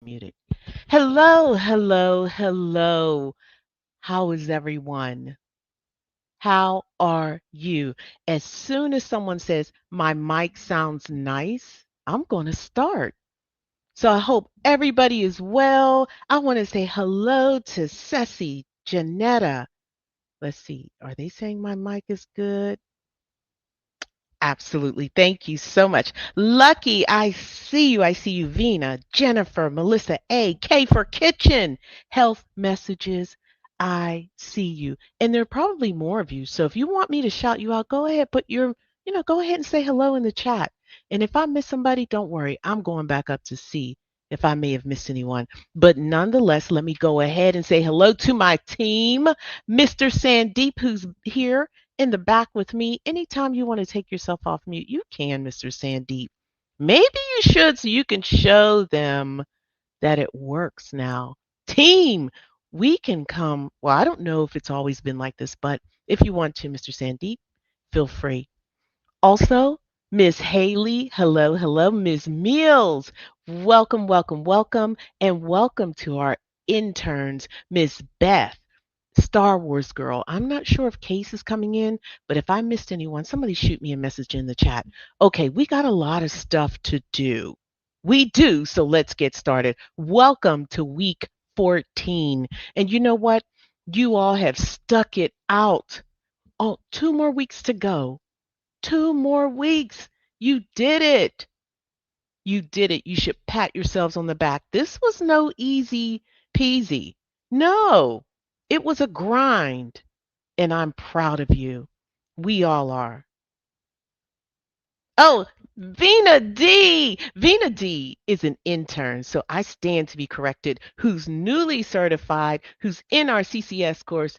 Muted. Hello, hello, hello. How is everyone? How are you? As soon as someone says, my mic sounds nice, I'm going to start. So I hope everybody is well. I want to say hello to Ceci, Janetta. Let's see. Are they saying my mic is good? Absolutely. Thank you so much. Lucky, I see you. I see you, Vina, Jennifer, Melissa A, K for Kitchen, Health Messages. I see you. And there are probably more of you. So if you want me to shout you out, go ahead, go ahead and say hello in the chat. And if I miss somebody, don't worry. I'm going back up to see if I may have missed anyone. But nonetheless, let me go ahead and say hello to my team, Mr. Sandeep, who's here in the back with me. Anytime you want to take yourself off mute, you can, Mr. Sandeep. Maybe you should so you can show them that it works now. Team, we can come. Well, I don't know if it's always been like this, but if you want to, Mr. Sandeep, feel free. Also, Miss Haley, hello, hello, Miss Mills, welcome, welcome, welcome, and welcome to our interns, Miss Beth. Star Wars girl. I'm not sure if Case is coming in, but if I missed anyone, somebody shoot me a message in the chat. Okay, we got a lot of stuff to do. We do, so let's get started. Welcome to week 14. And you know what? You all have stuck it out. Oh, 2 more weeks to go. 2 more weeks. You did it. You did it. You should pat yourselves on the back. This was no easy peasy. No, it was a grind. And I'm proud of you. We all are. Oh, Vina D. Vina D is an intern, so I stand to be corrected, who's newly certified, who's in our CCS course.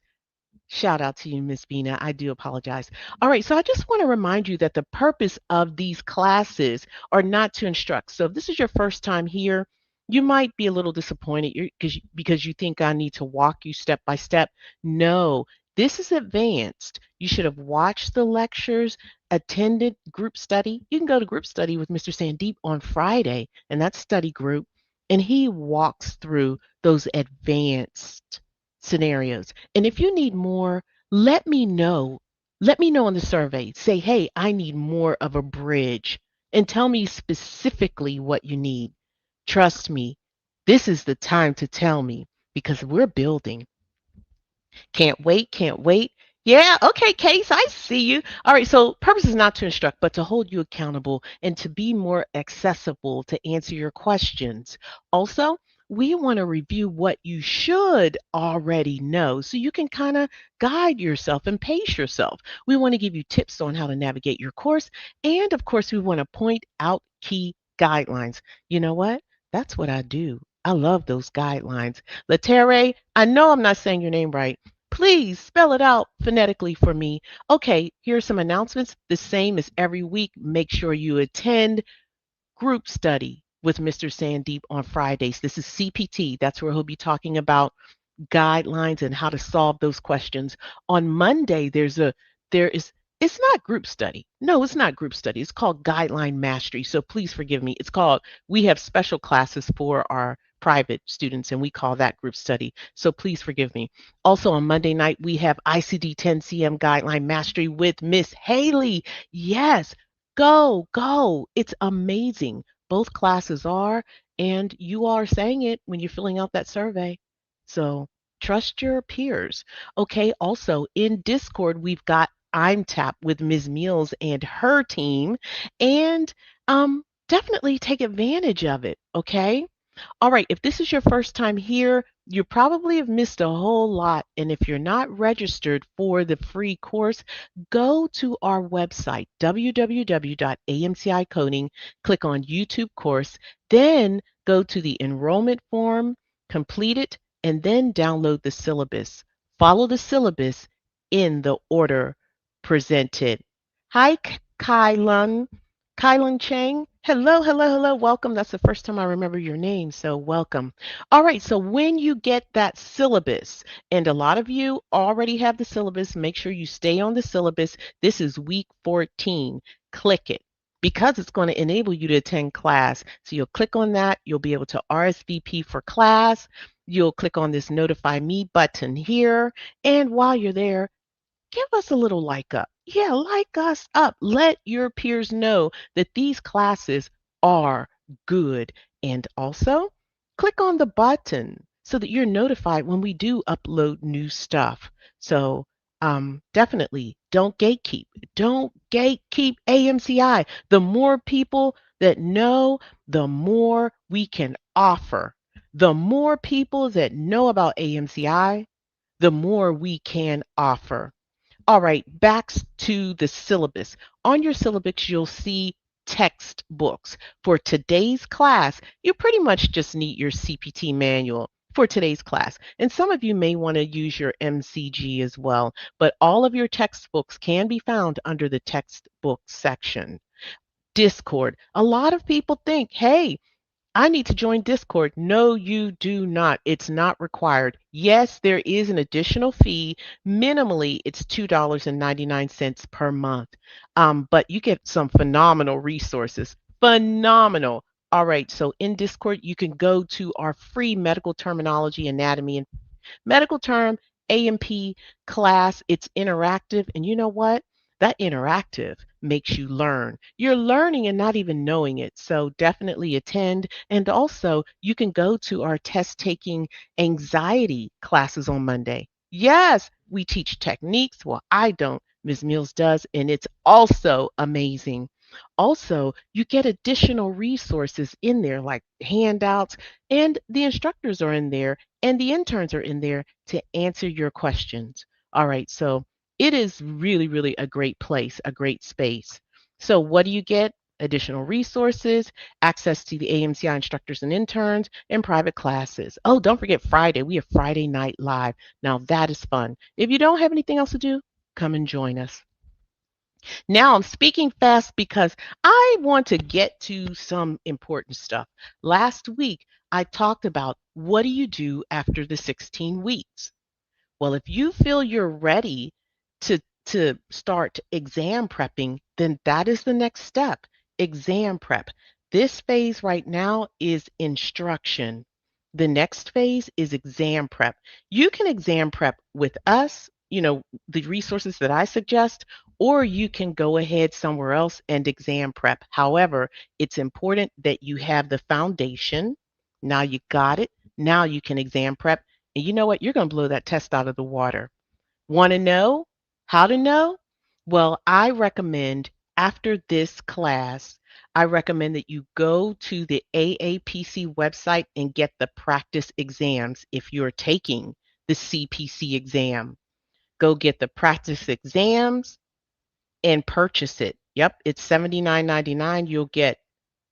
Shout out to you, Miss Vina. I do apologize. All right, so I just want to remind you that the purpose of these classes are not to instruct. So if this is your first time here, you might be a little disappointed because you think I need to walk you step by step. No, this is advanced. You should have watched the lectures, attended group study. You can go to group study with Mr. Sandeep on Friday, and that's study group, and he walks through those advanced scenarios. And if you need more, let me know. Let me know on the survey. Say, hey, I need more of a bridge. And tell me specifically what you need. Trust me, this is the time to tell me because we're building. Can't wait, can't wait. Yeah, okay, Case, I see you. All right, so purpose is not to instruct, but to hold you accountable and to be more accessible to answer your questions. Also, we want to review what you should already know so you can kind of guide yourself and pace yourself. We want to give you tips on how to navigate your course. And of course, we want to point out key guidelines. You know what? That's what I do. I love those guidelines. Laterre, I know I'm not saying your name right. Please spell it out phonetically for me. Okay, here's some announcements. The same as every week. Make sure you attend group study with Mr. Sandeep on Fridays. This is CPT. That's where he'll be talking about guidelines and how to solve those questions. On Monday, there is it's not group study. No, it's not group study. It's called guideline mastery. So please forgive me. It's called we have special classes for our private students and we call that group study. So please forgive me. Also on Monday night we have ICD 10 CM guideline mastery with Miss Haley. Yes, go. It's amazing. Both classes are and you are saying it when you're filling out that survey. So trust your peers. Okay, also in Discord, we've got I'm Tap with Ms. Meals and her team, and definitely take advantage of it. Okay. All right, if this is your first time here, you probably have missed a whole lot. And if you're not registered for the free course, go to our website, www.amcicoding, click on YouTube course, then go to the enrollment form, complete it, and then download the syllabus. Follow the syllabus in the order presented. Hi, Kylan. Kylan Chang. Hello, hello, hello. Welcome. That's the first time I remember your name, so welcome. All right, so when you get that syllabus, and a lot of you already have the syllabus, make sure you stay on the syllabus. This is week 14. Click it. because it's going to enable you to attend class. So you'll click on that. You'll be able to RSVP for class. You'll click on this notify me button here. And while you're there, give us a little like up. Yeah, like us up. Let your peers know that these classes are good. And also, click on the button so that you're notified when we do upload new stuff. So, definitely don't gatekeep. Don't gatekeep AMCI. The more people that know, the more we can offer. The more people that know about AMCI, the more we can offer. All right, back to the syllabus. On your syllabus, you'll see textbooks. For today's class, you pretty much just need your CPT manual for today's class. And some of you may want to use your MCG as well, but all of your textbooks can be found under the textbook section. Discord. A lot of people think, hey, I need to join Discord. No, you do not. It's not required. Yes, there is an additional fee. Minimally, it's $2.99 per month. But you get some phenomenal resources. Phenomenal. All right, so in Discord, you can go to our free medical terminology, anatomy, and medical term A&P class. It's interactive. And you know what? That interactive makes you learn. You're learning and not even knowing it. So definitely attend. And also, you can go to our test taking anxiety classes on Monday. Yes, we teach techniques. Well, I don't. Ms. Mills does, and it's also amazing. Also, you get additional resources in there like handouts, and the instructors are in there and the interns are in there to answer your questions. All right, so it is really, really a great place, a great space. So, what do you get? Additional resources, access to the AMCI instructors and interns, and private classes. Oh, don't forget Friday. We have Friday Night Live. Now, that is fun. If you don't have anything else to do, come and join us. Now I'm speaking fast because I want to get to some important stuff. Last week, I talked about what do you do after the 16 weeks? Well, if you feel you're ready to start exam prepping, then that is the next step. Exam prep. This phase right now is instruction. The next phase is exam prep. You can exam prep with us, the resources that I suggest, or you can go ahead somewhere else and exam prep. However, it's important that you have the foundation. Now you got it. Now you can exam prep. And you know what? You're going to blow that test out of the water. Want to know how to know? Well, I recommend after this class, I recommend that you go to the AAPC website and get the practice exams if you're taking the CPC exam. Go get the practice exams and purchase it. Yep, it's $79.99. You'll get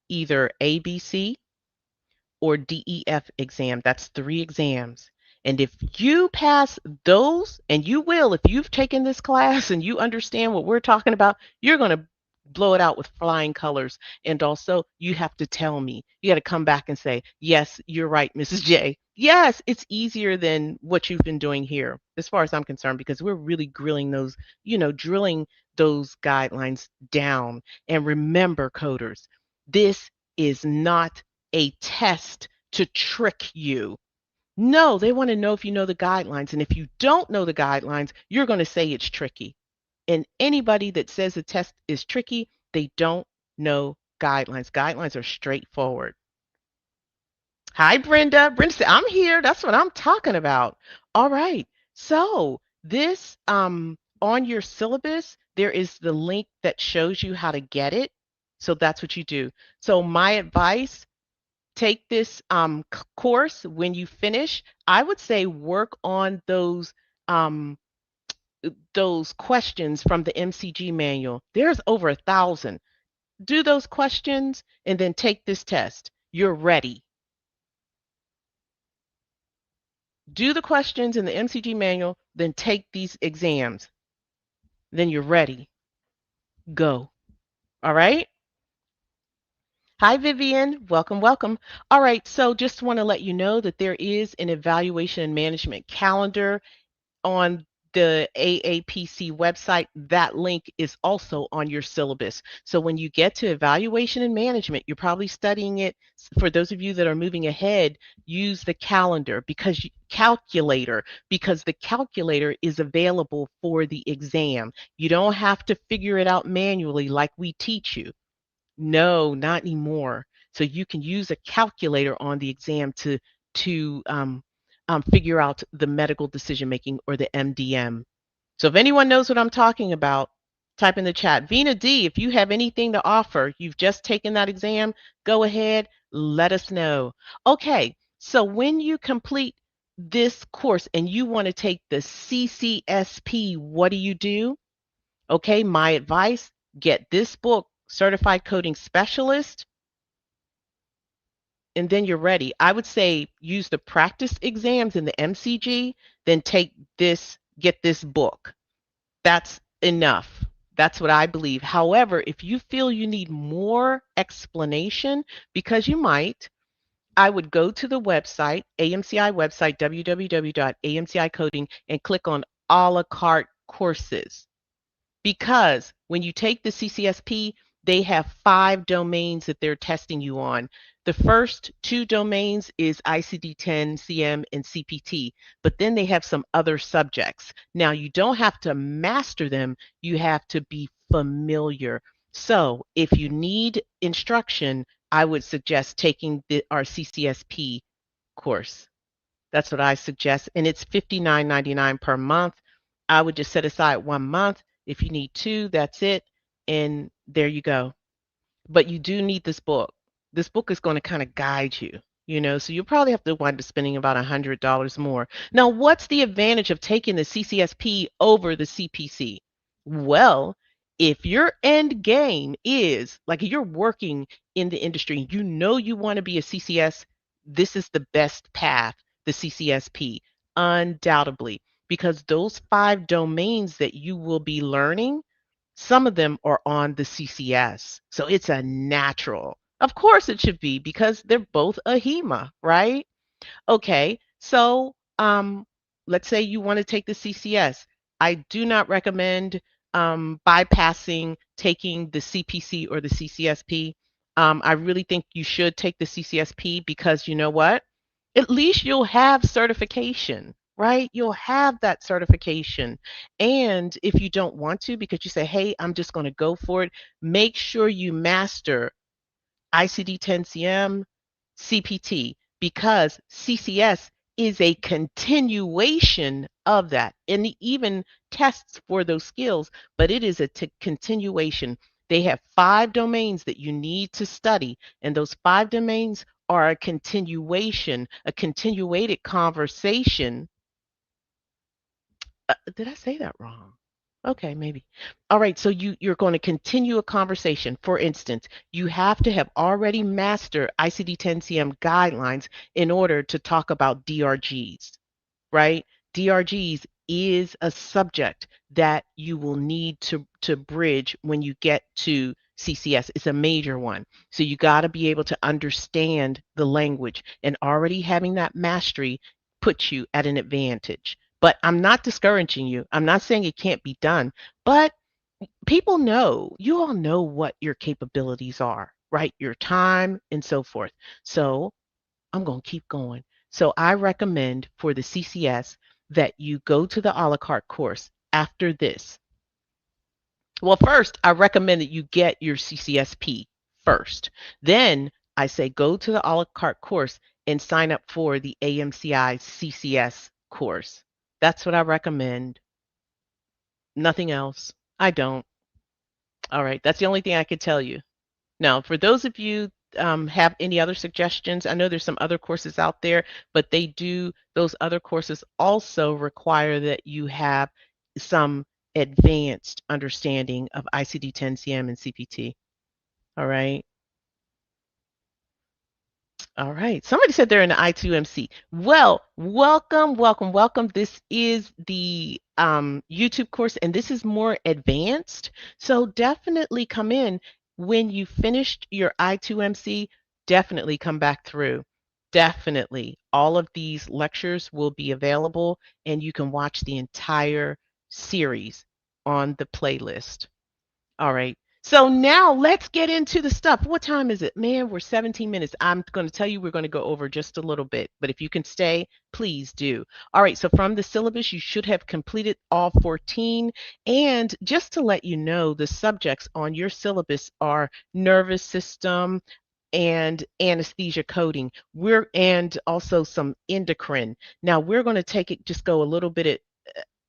either ABC or DEF exam. That's 3 exams. And if you pass those, and you will, if you've taken this class and you understand what we're talking about, you're going to blow it out with flying colors. And also, you have to tell me. You got to come back and say, yes, you're right, Mrs. J. Yes, it's easier than what you've been doing here, as far as I'm concerned, because we're really grilling those, drilling those guidelines down. And remember, coders, this is not a test to trick you. No, they want to know if you know the guidelines. And if you don't know the guidelines, you're going to say it's tricky. And anybody that says the test is tricky, they don't know guidelines. Guidelines are straightforward. Hi, Brenda. Brenda said, I'm here. That's what I'm talking about. All right. So this on your syllabus, there is the link that shows you how to get it. So that's what you do. So my advice, take this course. When you finish, I would say work on those questions from the MCG manual. There's over 1,000. Do those questions and then take this test. You're ready. Do the questions in the MCG manual, then take these exams. Then you're ready. Go. All right? Hi, Vivian. Welcome, welcome. All right, so just want to let you know that there is an evaluation and management calendar on the AAPC website, that link is also on your syllabus. So when you get to evaluation and management, you're probably studying it. For those of you that are moving ahead, use the calculator, because the calculator is available for the exam. You don't have to figure it out manually like we teach you. No, not anymore. So you can use a calculator on the exam to figure out the medical decision making, or the MDM. So if anyone knows what I'm talking about, type in the chat. Vina D, if you have anything to offer, you've just taken that exam, go ahead, let us know. Okay, so when you complete this course and you want to take the CCSP, what do? Okay, my advice, get this book, Certified Coding Specialist, and then you're ready. I would say use the practice exams in the MCG, then get this book. That's enough. That's what I believe. However, if you feel you need more explanation, because you might, I would go to the website, AMCI website, www.amcicoding, and click on a la carte courses. Because when you take the CCSP, they have 5 domains that they're testing you on. The first 2 domains is ICD-10, CM, and CPT, but then they have some other subjects. Now, you don't have to master them, you have to be familiar. So, if you need instruction, I would suggest taking our CCSP course. That's what I suggest, and it's $59.99 per month. I would just set aside 1 month. If you need 2, that's it, and there you go. But you do need this book. This book is going to kind of guide you, so you'll probably have to wind up spending about $100 more. Now, what's the advantage of taking the CCSP over the CPC? Well, if your end game is like you're working in the industry, you want to be a CCS, this is the best path, the CCSP, undoubtedly, because those 5 domains that you will be learning, some of them are on the CCS. So it's a natural. Of course it should be, because they're both a HEMA, right? Okay, so let's say you want to take the CCS. I do not recommend bypassing taking the CPC or the CCSP. I really think you should take the CCSP, because you know what? At least you'll have certification, right? You'll have that certification. And if you don't want to, because you say, hey, I'm just going to go for it, make sure you master ICD-10-CM, CPT, because CCS is a continuation of that. And it even tests for those skills, but it is a continuation. They have 5 domains that you need to study, and those 5 domains are a continuation, a continuated conversation. Did I say that wrong? Okay, maybe. All right, so you're going to continue a conversation. For instance, you have to have already mastered ICD-10-CM guidelines in order to talk about DRGs, right? DRGs is a subject that you will need to bridge when you get to CCS. It's a major one. So you got to be able to understand the language, and already having that mastery puts you at an advantage. But I'm not discouraging you. I'm not saying it can't be done, but people know, you all know what your capabilities are, right? Your time and so forth. So I'm going to keep going. So I recommend for the CCS that you go to the a la carte course after this. Well, first, I recommend that you get your CCSP first. Then I say go to the a la carte course and sign up for the AMCI CCS course. That's what I recommend. Nothing else. I don't. All right. That's the only thing I could tell you. Now, for those of you have any other suggestions, I know there's some other courses out there, but those other courses also require that you have some advanced understanding of ICD-10, CM, and CPT. All right. All right. Somebody said they're in the I2MC. Well, welcome, welcome, welcome. This is the YouTube course, and this is more advanced. So definitely come in when you finished your I2MC. Definitely come back through. Definitely. All of these lectures will be available, and you can watch the entire series on the playlist. All right. So now let's get into the stuff. What time is it? Man, we're 17 minutes. I'm going to tell you we're going to go over just a little bit, but if you can stay, please do. All right. So from the syllabus, you should have completed all 14. And just to let you know, the subjects on your syllabus are nervous system and anesthesia coding. And also some endocrine. Now we're going to take it, just go a little bit at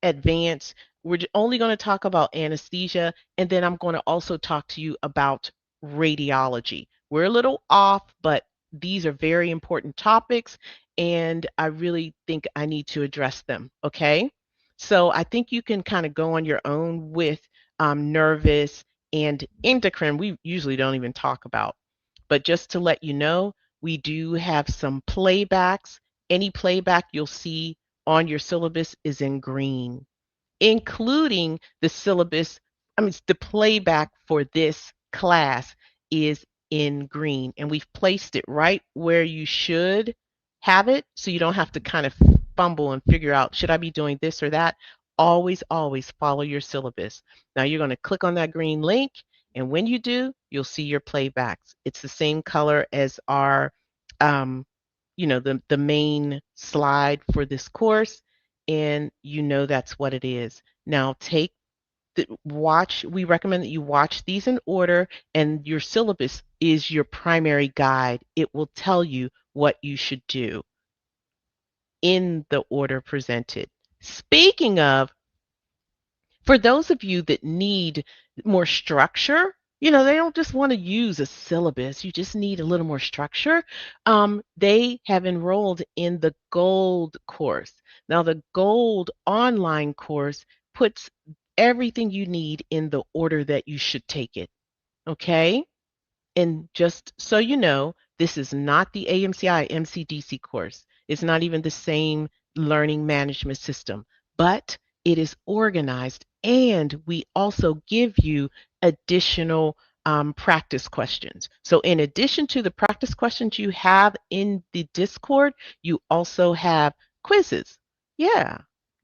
advanced. We're only going to talk about anesthesia, and then I'm going to also talk to you about radiology. We're a little off, but these are very important topics, and I really think I need to address them. Okay. So I think you can kind of go on your own with nervous and endocrine. We usually don't even talk about. But just to let you know, we do have some playbacks. Any playback you'll see on your syllabus is in green, including the syllabus. I mean, the playback for this class is in green, and we've placed it right where you should have it so you don't have to kind of fumble and figure out, should I be doing this or that? Always, always follow your syllabus. Now you're going to click on that green link, and when you do, you'll see your playbacks. It's the same color as our, um, the main slide for this course, and you know that's what it is. Now we recommend that you watch these in order, and your syllabus is your primary guide. It will tell you what you should do in the order presented. Speaking of, for those of you that need more structure, they don't just want to use a syllabus, you just need a little more structure. They have enrolled in the gold course. Now, the gold online course puts everything you need in the order that you should take it. Okay? And just so you know, this is not the AMCI MCDC course. It's not even the same learning management system, but it is organized, and we also give you additional practice questions. So in addition to the practice questions you have in the Discord, you also have quizzes. Yeah,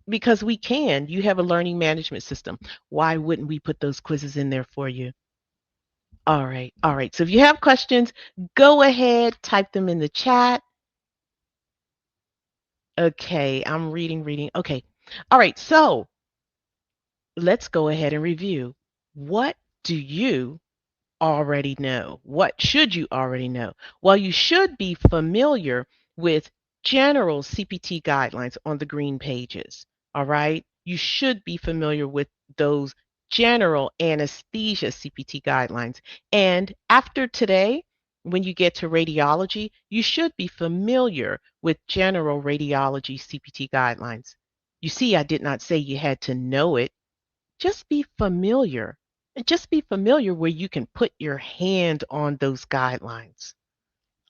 because we can. You have a learning management system. Why wouldn't we put those quizzes in there for you? All right. All right. So if you have questions, go ahead, type them in the chat. Okay. I'm reading. Okay. All right. So let's go ahead and review. What do you already know? What should you already know? Well, you should be familiar with general CPT guidelines on the green pages. All right. You should be familiar with those general anesthesia CPT guidelines. And after today, when you get to radiology, you should be familiar with general radiology CPT guidelines. You see, I did not say you had to know it. Just be familiar, and just be familiar where you can put your hand on those guidelines.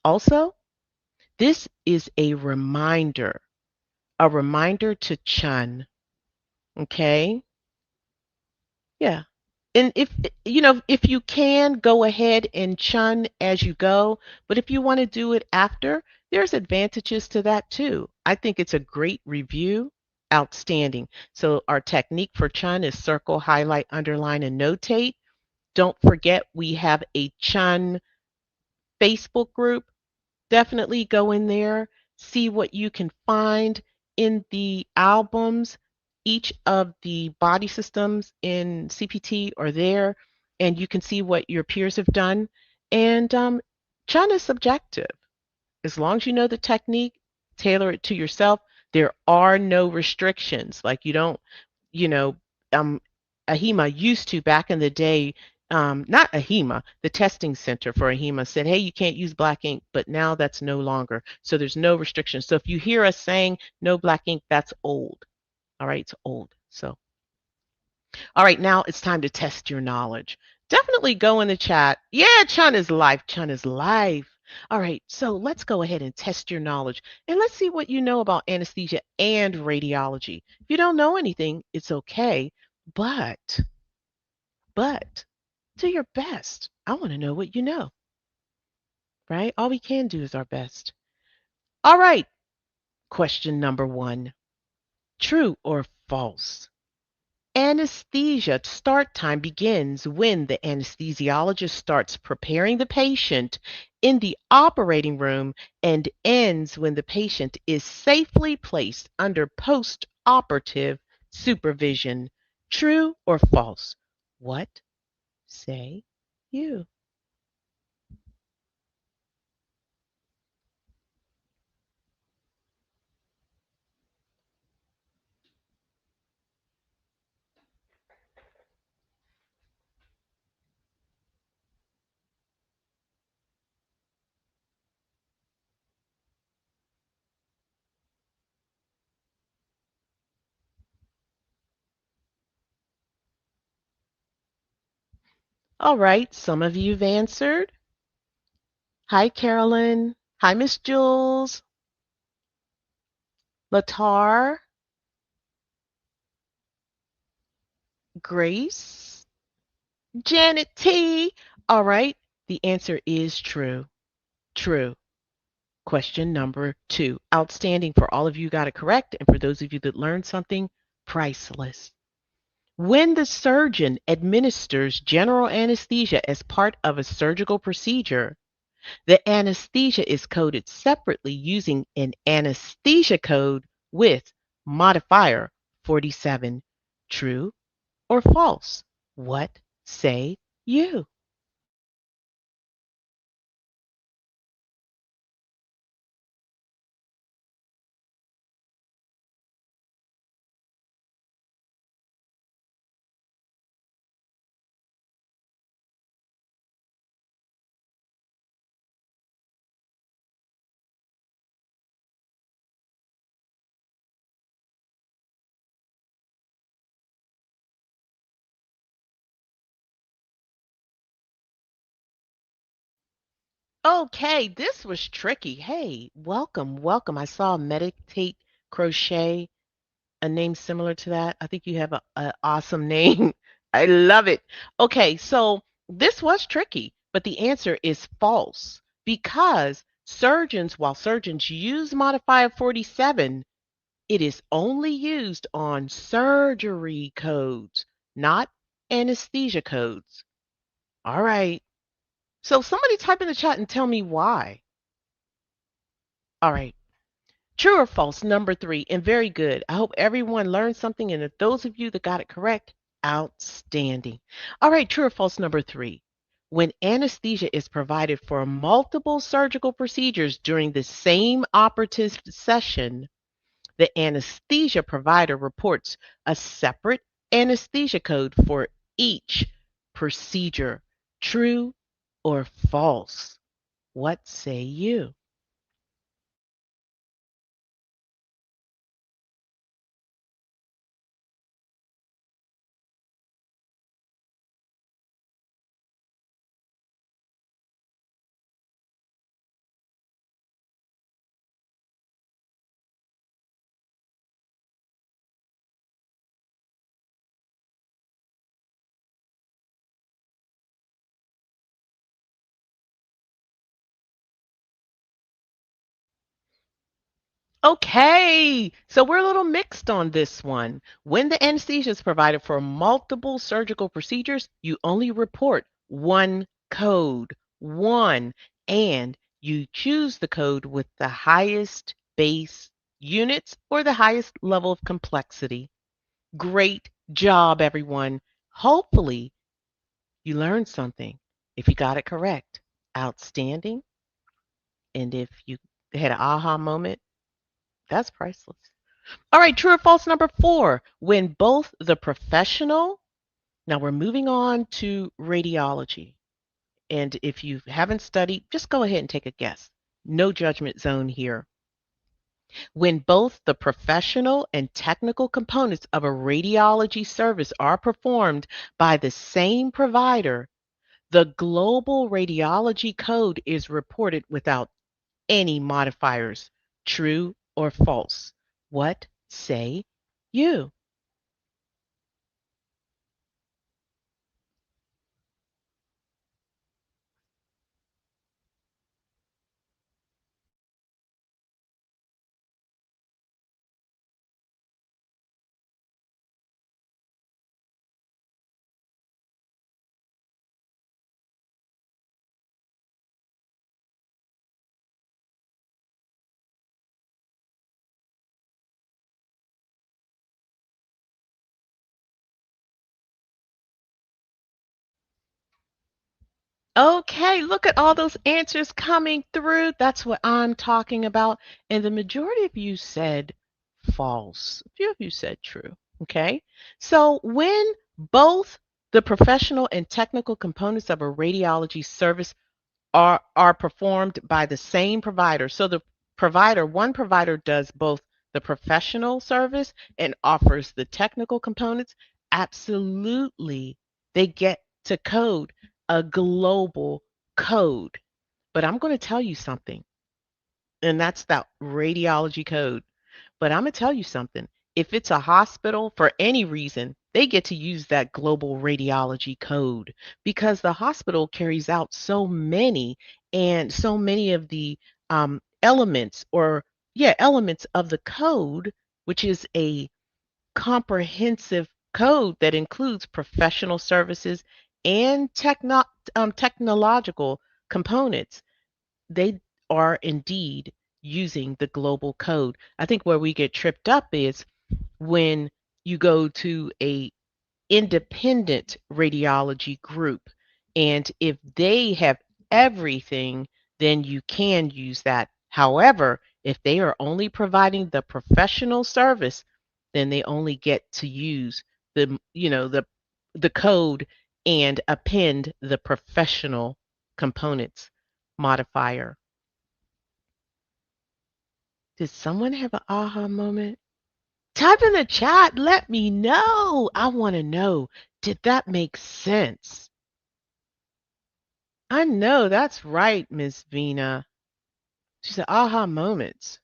Also, this is a reminder to chun. Okay? Yeah. And if you can, go ahead and chun as you go, but if you want to do it after, there's advantages to that too. I think it's a great review. Outstanding. So our technique for chun is circle, highlight, underline, and notate. Don't forget, we have a Chun Facebook group. Definitely go in there, see what you can find in the albums. Each of the body systems in CPT are there, and you can see what your peers have done. And Chun is subjective. As long as you know the technique, tailor it to yourself. There are no restrictions. Like you don't, you know, AHIMA used to back in the day, not AHIMA, the testing center for AHIMA said, hey, you can't use black ink, but now that's no longer. So there's no restrictions. So if you hear us saying no black ink, that's old. All right, it's old. So all right, now it's time to test your knowledge. Definitely go in the chat. Yeah, Chun is life. Chun is life. All right, so let's go ahead and test your knowledge, and let's see what you know about anesthesia and radiology. If you don't know anything, it's okay, but do your best. I want to know what you know, right? All we can do is our best. All right, question number one. True or false? Anesthesia start time begins when the anesthesiologist starts preparing the patient in the operating room and ends when the patient is safely placed under post-operative supervision. True or false? What say you? All right, some of you've answered. Hi, Carolyn. Hi, Miss Jules. Latar, Grace, Janet T. All right, the answer is true. True. Question number 2. Outstanding for all of you got it correct, and for those of you that learned something, priceless. When the surgeon administers general anesthesia as part of a surgical procedure, the anesthesia is coded separately using an anesthesia code with modifier 47. True or false? What say you? Okay, this was tricky. Hey, welcome, welcome. I saw Meditate Crochet, a name similar to that. I think you have a awesome name. I love it. Okay, so this was tricky, but the answer is false because while surgeons use modifier 47, it is only used on surgery codes, not anesthesia codes. All right. So somebody type in the chat and tell me why. All right. True or false, number 3, and very good. I hope everyone learned something, and if those of you that got it correct, outstanding. All right, true or false, number 3. When anesthesia is provided for multiple surgical procedures during the same operative session, the anesthesia provider reports a separate anesthesia code for each procedure. True or false? What say you? Okay, so we're a little mixed on this one. When the anesthesia is provided for multiple surgical procedures, you only report one code, one, and you choose the code with the highest base units or the highest level of complexity. Great job, everyone. Hopefully, you learned something. If you got it correct, outstanding. And if you had an aha moment, that's priceless. All right, true or false number 4. When both the professional, now we're moving on to radiology. And if you haven't studied, just go ahead and take a guess. No judgment zone here. When both the professional and technical components of a radiology service are performed by the same provider, the global radiology code is reported without any modifiers. True or false? What say you? Okay, look at all those answers coming through. That's what I'm talking about. And the majority of you said false. A few of you said true. Okay. So when both the professional and technical components of a radiology service are performed by the same provider. So one provider does both the professional service and offers the technical components. Absolutely. They get to code a global code. But I'm going to tell you something, and that's that radiology code. But I'm going to tell you something. If it's a hospital for any reason, they get to use that global radiology code because the hospital carries out so many and so many of the elements elements of the code, which is a comprehensive code that includes professional services and technological components. They are indeed using the global code. I think where we get tripped up is when you go to a independent radiology group, and if they have everything, then you can use that. However, if they are only providing the professional service, then they only get to use the code and append the professional components modifier. Did someone have an aha moment? Type in the chat. Let me know. I want to know. Did that make sense? I know that's right, Miss Vina. She said aha moments.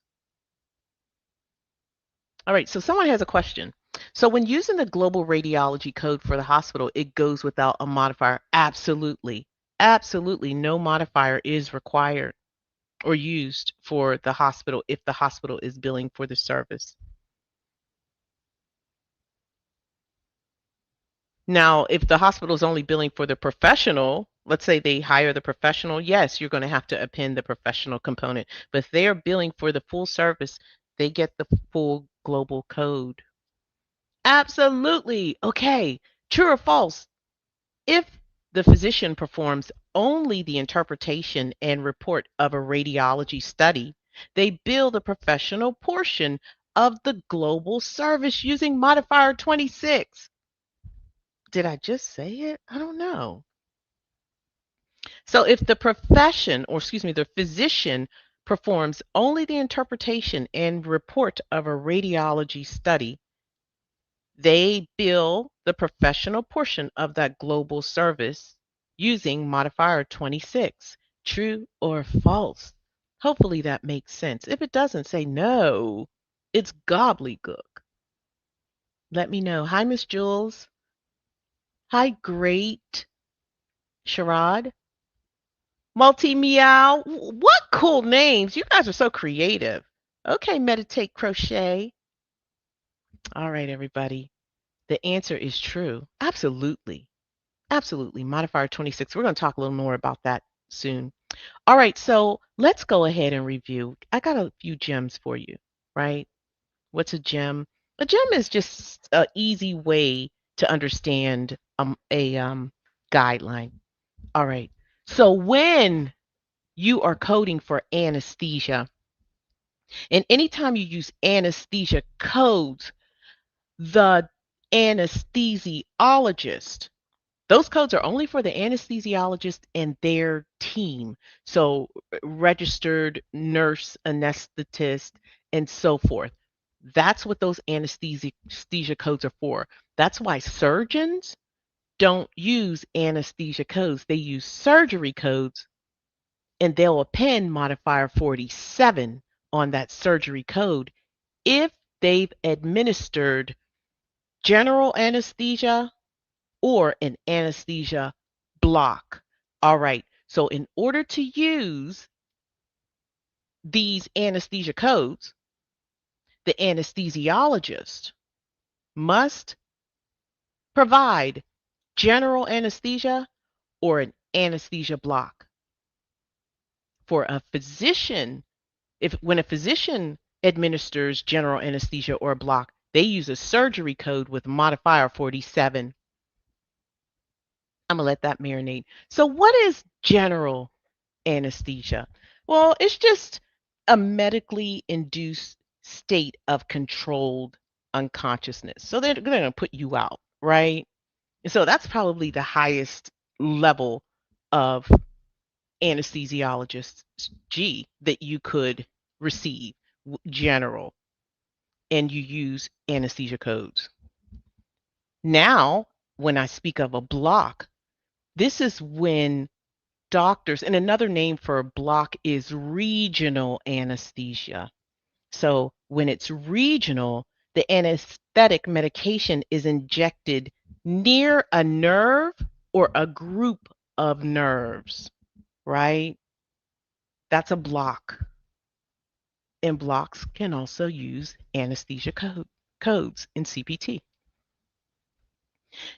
All right, so someone has a question. So when using the global radiology code for the hospital, it goes without a modifier. Absolutely. Absolutely. No modifier is required or used for the hospital if the hospital is billing for the service. Now, if the hospital is only billing for the professional, let's say they hire the professional, yes, you're going to have to append the professional component. But if they are billing for the full service, they get the full global code. Absolutely. Okay. True or false? If the physician performs only the interpretation and report of a radiology study, they bill the professional portion of the global service using modifier 26. Did I just say it? I don't know. So if the the physician performs only the interpretation and report of a radiology study, they bill the professional portion of that global service using modifier 26. True or false? Hopefully that makes sense. If it doesn't, say no. It's gobbledygook. Let me know. Hi, Miss Jules. Hi, great Sharad. Multi Meow. What cool names. You guys are so creative. Okay, meditate crochet. All right, everybody. The answer is true. Absolutely. Absolutely. Modifier 26. We're going to talk a little more about that soon. All right, so let's go ahead and review. I got a few gems for you, right? What's a gem? A gem is just an easy way to understand a guideline. All right. So when you are coding for anesthesia, and anytime you use anesthesia codes, the anesthesiologist, those codes are only for the anesthesiologist and their team. So, registered nurse, anesthetist, and so forth. That's what those anesthesia codes are for. That's why surgeons don't use anesthesia codes. They use surgery codes, and they'll append modifier 47 on that surgery code if they've administered general anesthesia or an anesthesia block. All right. So in order to use these anesthesia codes, the anesthesiologist must provide general anesthesia or an anesthesia block. For a physician, if when a physician administers general anesthesia or a block, they use a surgery code with modifier 47. I'm going to let that marinate. So, what is general anesthesia? Well, it's just a medically induced state of controlled unconsciousness. So, they're going to put you out, right? And so, that's probably the highest level of anesthesiologist G that you could receive, general, and you use anesthesia codes. Now, when I speak of a block, this is when doctors, and another name for a block is regional anesthesia. So when it's regional, the anesthetic medication is injected near a nerve or a group of nerves, right? That's a block. And blocks can also use anesthesia codes in CPT.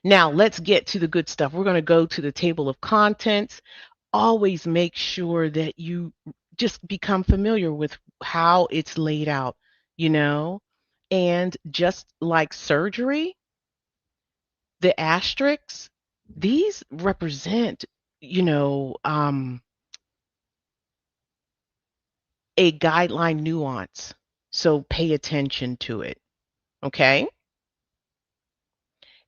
Now, let's get to the good stuff. We're going to go to the table of contents. Always make sure that you just become familiar with how it's laid out, you know? And just like surgery, the asterisks, these represent, you know, a guideline nuance. So pay attention to it, okay?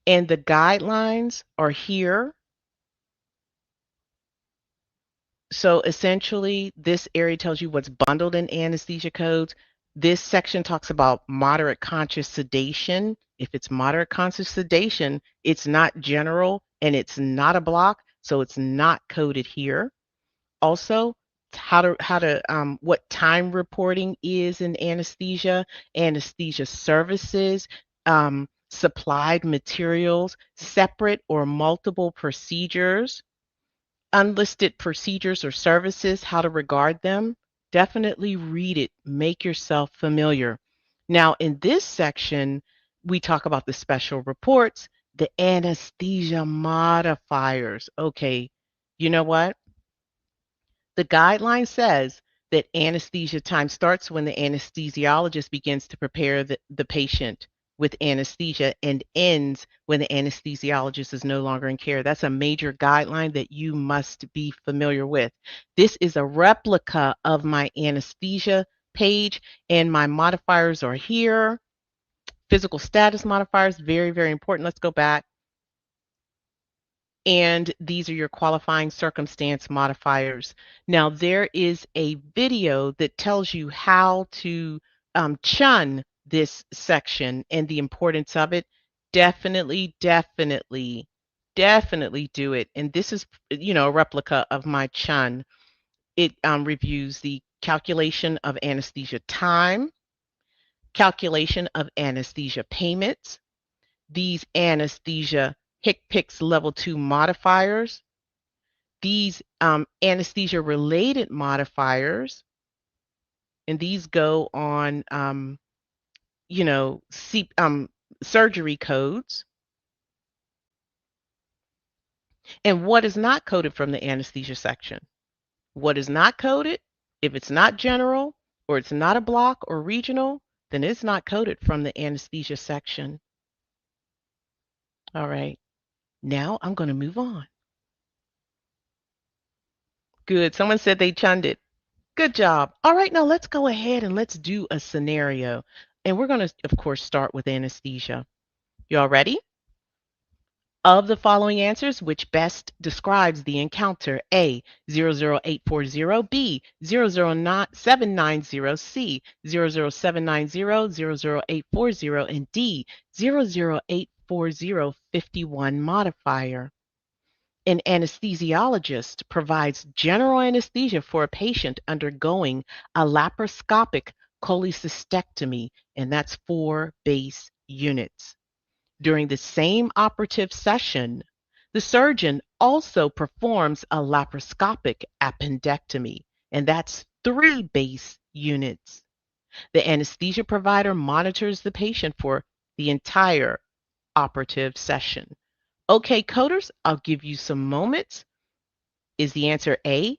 And the guidelines are here. So essentially, this area tells you what's bundled in anesthesia codes. This section talks about moderate conscious sedation. If it's moderate conscious sedation, it's not general and it's not a block, so it's not coded here. Also, what time reporting is in anesthesia, anesthesia services, supplied materials, separate or multiple procedures, unlisted procedures or services, how to regard them. Definitely read it, make yourself familiar. Now, in this section, we talk about the special reports, the anesthesia modifiers. Okay, you know what? The guideline says that anesthesia time starts when the anesthesiologist begins to prepare the patient with anesthesia and ends when the anesthesiologist is no longer in care. That's a major guideline that you must be familiar with. This is a replica of my anesthesia page, and my modifiers are here. Physical status modifiers, very, very important. Let's go back. And these are your qualifying circumstance modifiers. Now, there is a video that tells you how to chun this section and the importance of it. Definitely, definitely, definitely do it. And this is, you know, a replica of my chun. It reviews the calculation of anesthesia time, calculation of anesthesia payments, these anesthesia HCPCS level 2 modifiers, these anesthesia related modifiers, and these go on, you know, surgery codes, and what is not coded from the anesthesia section. What is not coded, if it's not general or it's not a block or regional, then it's not coded from the anesthesia section. All right, now I'm going to move on. Good. Someone said they chunned it. Good job. All right, now let's go ahead and let's do a scenario. And we're going to, of course, start with anesthesia. Y'all ready? Of the following answers, which best describes the encounter? A, 00840, B, 00790, C, 00790, 00840, and D, 0084051 modifier. An anesthesiologist provides general anesthesia for a patient undergoing a laparoscopic cholecystectomy, and that's 4 base units. During the same operative session, the surgeon also performs a laparoscopic appendectomy, and that's 3 base units. The anesthesia provider monitors the patient for the entire operative session. Okay, coders, I'll give you some moments. Is the answer A,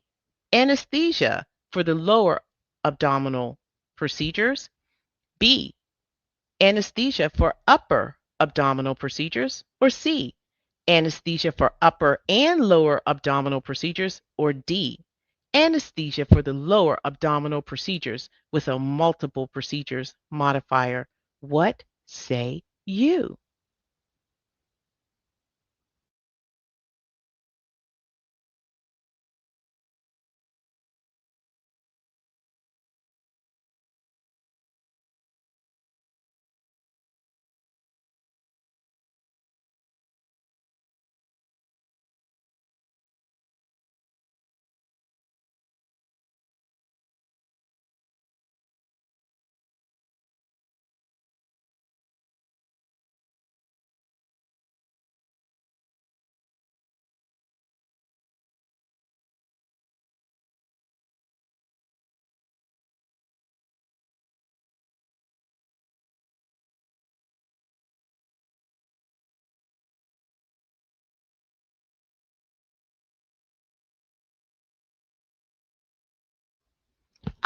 anesthesia for the lower abdominal procedures? B, anesthesia for upper abdominal procedures? Or C, Anesthesia for upper and lower abdominal procedures, or D, anesthesia for the lower abdominal procedures with a multiple procedures modifier. What say you?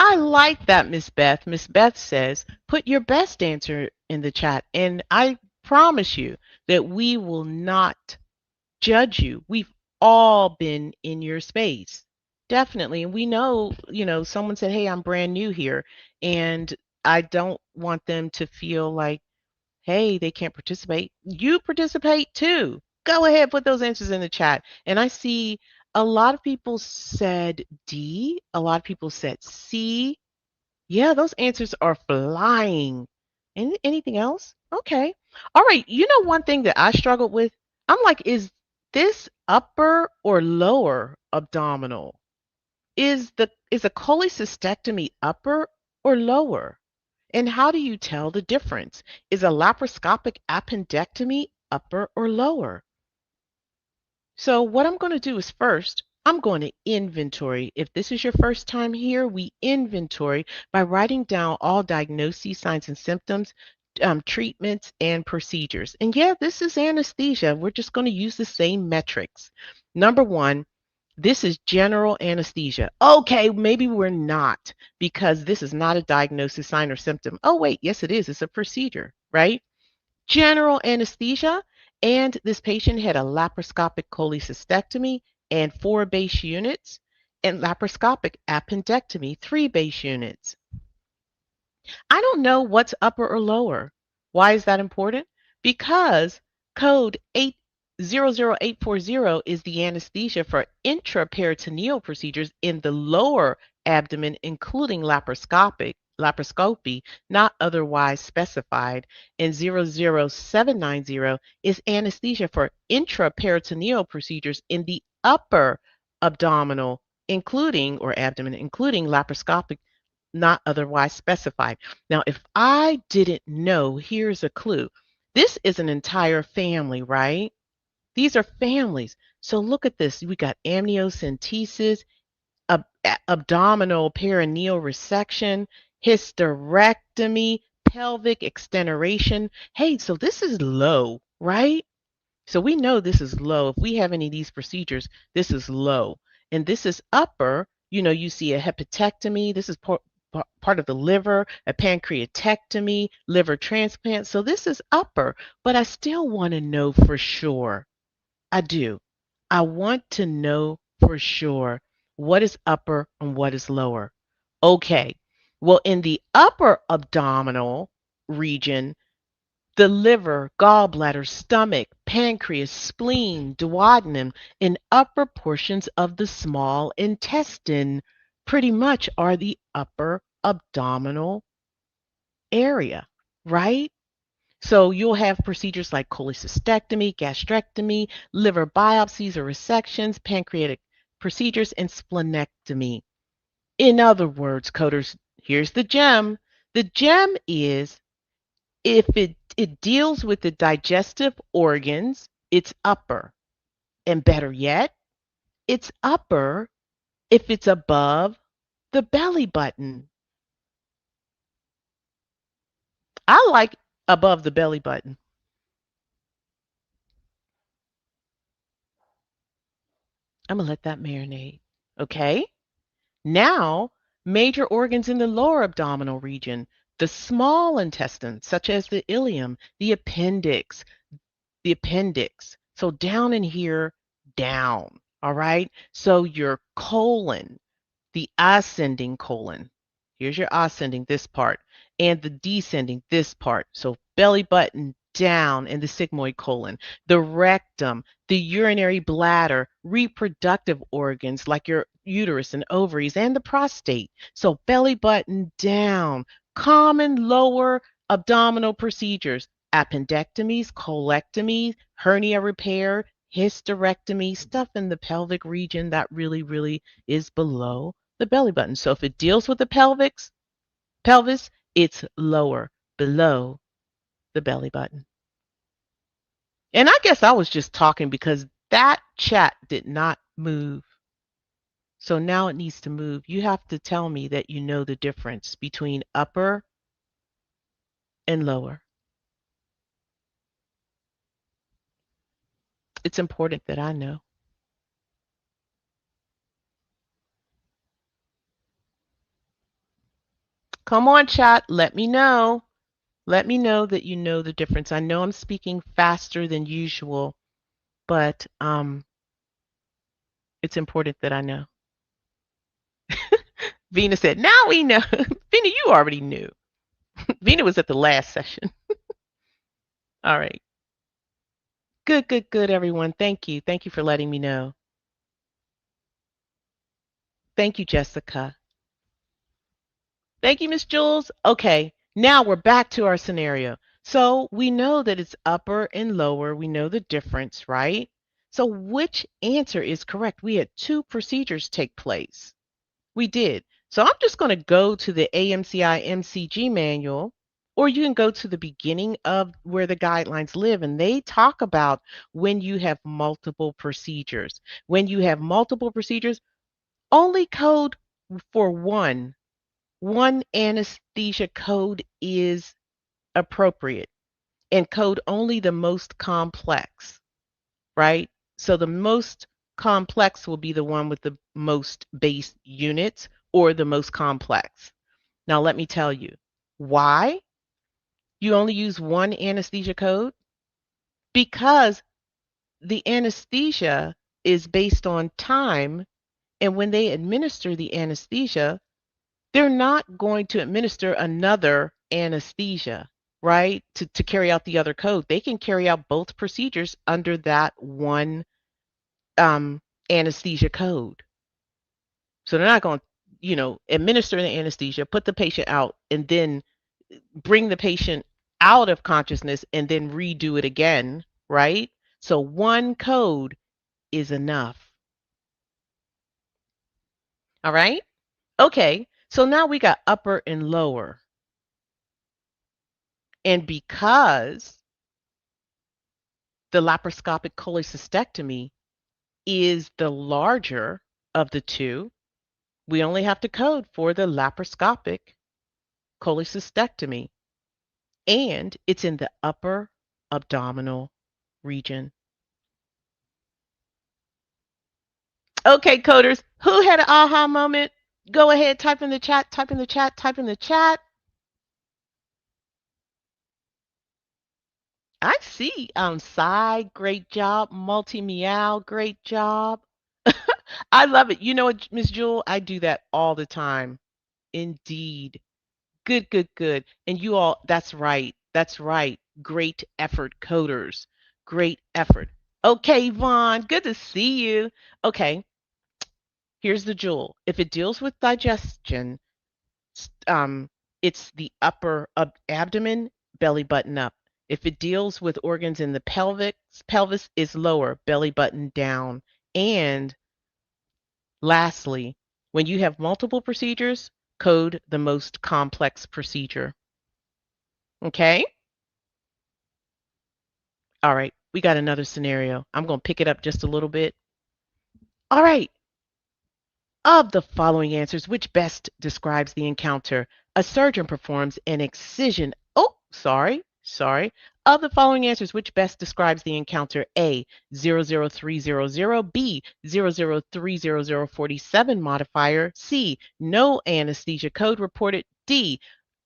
I like that, Miss Beth. Miss Beth says, put your best answer in the chat. And I promise you that we will not judge you. We've all been in your space. Definitely. And we know, someone said, hey, I'm brand new here. And I don't want them to feel like, hey, they can't participate. You participate too. Go ahead, put those answers in the chat. And I see a lot of people said D, a lot of people said C. Yeah, those answers are flying. Anything else? Okay. All right. You know, one thing that I struggled with, I'm like, is this upper or lower abdominal? Is a cholecystectomy upper or lower? And how do you tell the difference? Is a laparoscopic appendectomy upper or lower? So what I'm going to do is first, I'm going to inventory. If this is your first time here, we inventory by writing down all diagnoses, signs and symptoms, treatments, and procedures. And yeah, this is anesthesia. We're just going to use the same metrics. Number one, this is general anesthesia. Okay, maybe we're not because this is not a diagnosis, sign, or symptom. Oh, wait, yes, it is. It's a procedure, right? General anesthesia, and this patient had a laparoscopic cholecystectomy and 4 base units, and laparoscopic appendectomy, 3 base units. I don't know what's upper or lower. Why is that important? Because code 800840 is the anesthesia for intraperitoneal procedures in the lower abdomen, including laparoscopy, not otherwise specified. And 00790 is anesthesia for intraperitoneal procedures in the upper abdominal, including laparoscopic, not otherwise specified. Now, if I didn't know, here's a clue. This is an entire family, right? These are families. So look at this. We got amniocentesis, abdominal perineal resection, hysterectomy, pelvic extenuation. Hey, so this is low, right? So we know this is low. If we have any of these procedures, this is low. And this is upper. You see a hepatectomy. This is part of the liver, a pancreatectomy, liver transplant. So this is upper, but I still want to know for sure. I do. I want to know for sure what is upper and what is lower. Okay. Well, in the upper abdominal region, the liver, gallbladder, stomach, pancreas, spleen, duodenum, and upper portions of the small intestine pretty much are the upper abdominal area, right? So you'll have procedures like cholecystectomy, gastrectomy, liver biopsies or resections, pancreatic procedures, and splenectomy. In other words, coders, here's the gem. The gem is if it deals with the digestive organs, it's upper. And better yet, it's upper if it's above the belly button. I like above the belly button. I'm going to let that marinate. Okay? Now, major organs in the lower abdominal region, the small intestine, such as the ileum, the appendix. So down in here, down. All right. So your colon, the ascending colon. Here's your ascending, this part, and the descending, this part. So belly button down and the sigmoid colon, the rectum, the urinary bladder, reproductive organs like your uterus and ovaries, and the prostate. So belly button down, common lower abdominal procedures, appendectomies, colectomies, hernia repair, hysterectomy, stuff in the pelvic region that really is below the belly button. So if it deals with the pelvis, it's lower, below the belly button. And I guess I was just talking because that chat did not move. So now it needs to move. You have to tell me that you know the difference between upper and lower. It's important that I know. Come on, chat. Let me know. Let me know that you know the difference. I know I'm speaking faster than usual, but it's important that I know. Vina said, now we know. Vina, you already knew. Vina was at the last session. All right. Good, everyone. Thank you. Thank you for letting me know. Thank you, Jessica. Thank you, Miss Jules. Okay, now we're back to our scenario. So we know that it's upper and lower. We know the difference, right? So which answer is correct? We had two procedures take place. We did. So I'm just going to go to the AMCI MCG manual, or you can go to the beginning of where the guidelines live, and they talk about when you have multiple procedures. When you have multiple procedures, only code for one anesthesia code is appropriate, and code only the most complex, right? So the most complex will be the one with the most base units or the most complex. Now, let me tell you why you only use one anesthesia code, because the anesthesia is based on time. And when they administer the anesthesia, they're not going to administer another anesthesia, right? To carry out the other code. They can carry out both procedures under that one anesthesia code. So they're not going to, administer the anesthesia, put the patient out, and then bring the patient out of consciousness and then redo it again, right? So one code is enough. All right? Okay. So now we got upper and lower. And because the laparoscopic cholecystectomy is the larger of the two, we only have to code for the laparoscopic cholecystectomy, and it's in the upper abdominal region. Okay, coders, who had an aha moment? Go ahead, type in the chat, type in the chat, type in the chat. I see. Sai, great job. Multi Meow, great job. I love it. You know what, Miss Jewel? I do that all the time. Indeed. Good. And you all, that's right. That's right. Great effort, coders. Great effort. Okay, Vaughn, good to see you. Okay, here's the jewel. If it deals with digestion, it's the upper abdomen, belly button up. If it deals with organs in the pelvis is lower, belly button down. And lastly, when you have multiple procedures, code the most complex procedure. Okay? All right, we got another scenario. I'm going to pick it up just a little bit. All right. Of the following answers, which best describes the encounter? A surgeon performs an excision. Oh, sorry. Of the following answers, which best describes the encounter? A, 00300, B, 0030047 modifier, C, no anesthesia code reported, D,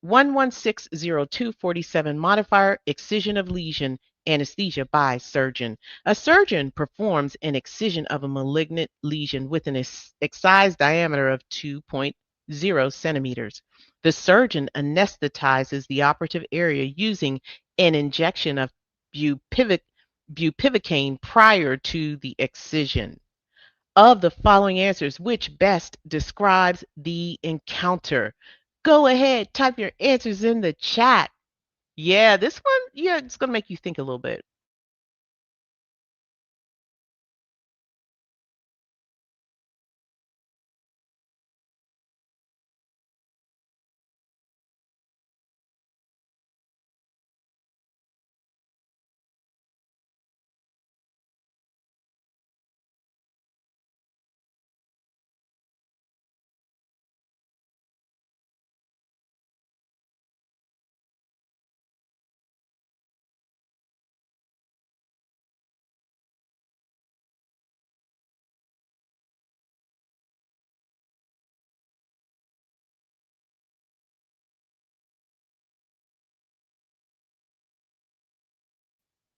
1160247 modifier, excision of lesion. anesthesia by surgeon. A surgeon performs an excision of a malignant lesion with an excised diameter of 2.0 centimeters. The surgeon anesthetizes the operative area using an injection of bupivacaine prior to the excision. Of the following answers, which best describes the encounter? Go ahead, type your answers in the chat. Yeah, this one, yeah, it's going to make you think a little bit.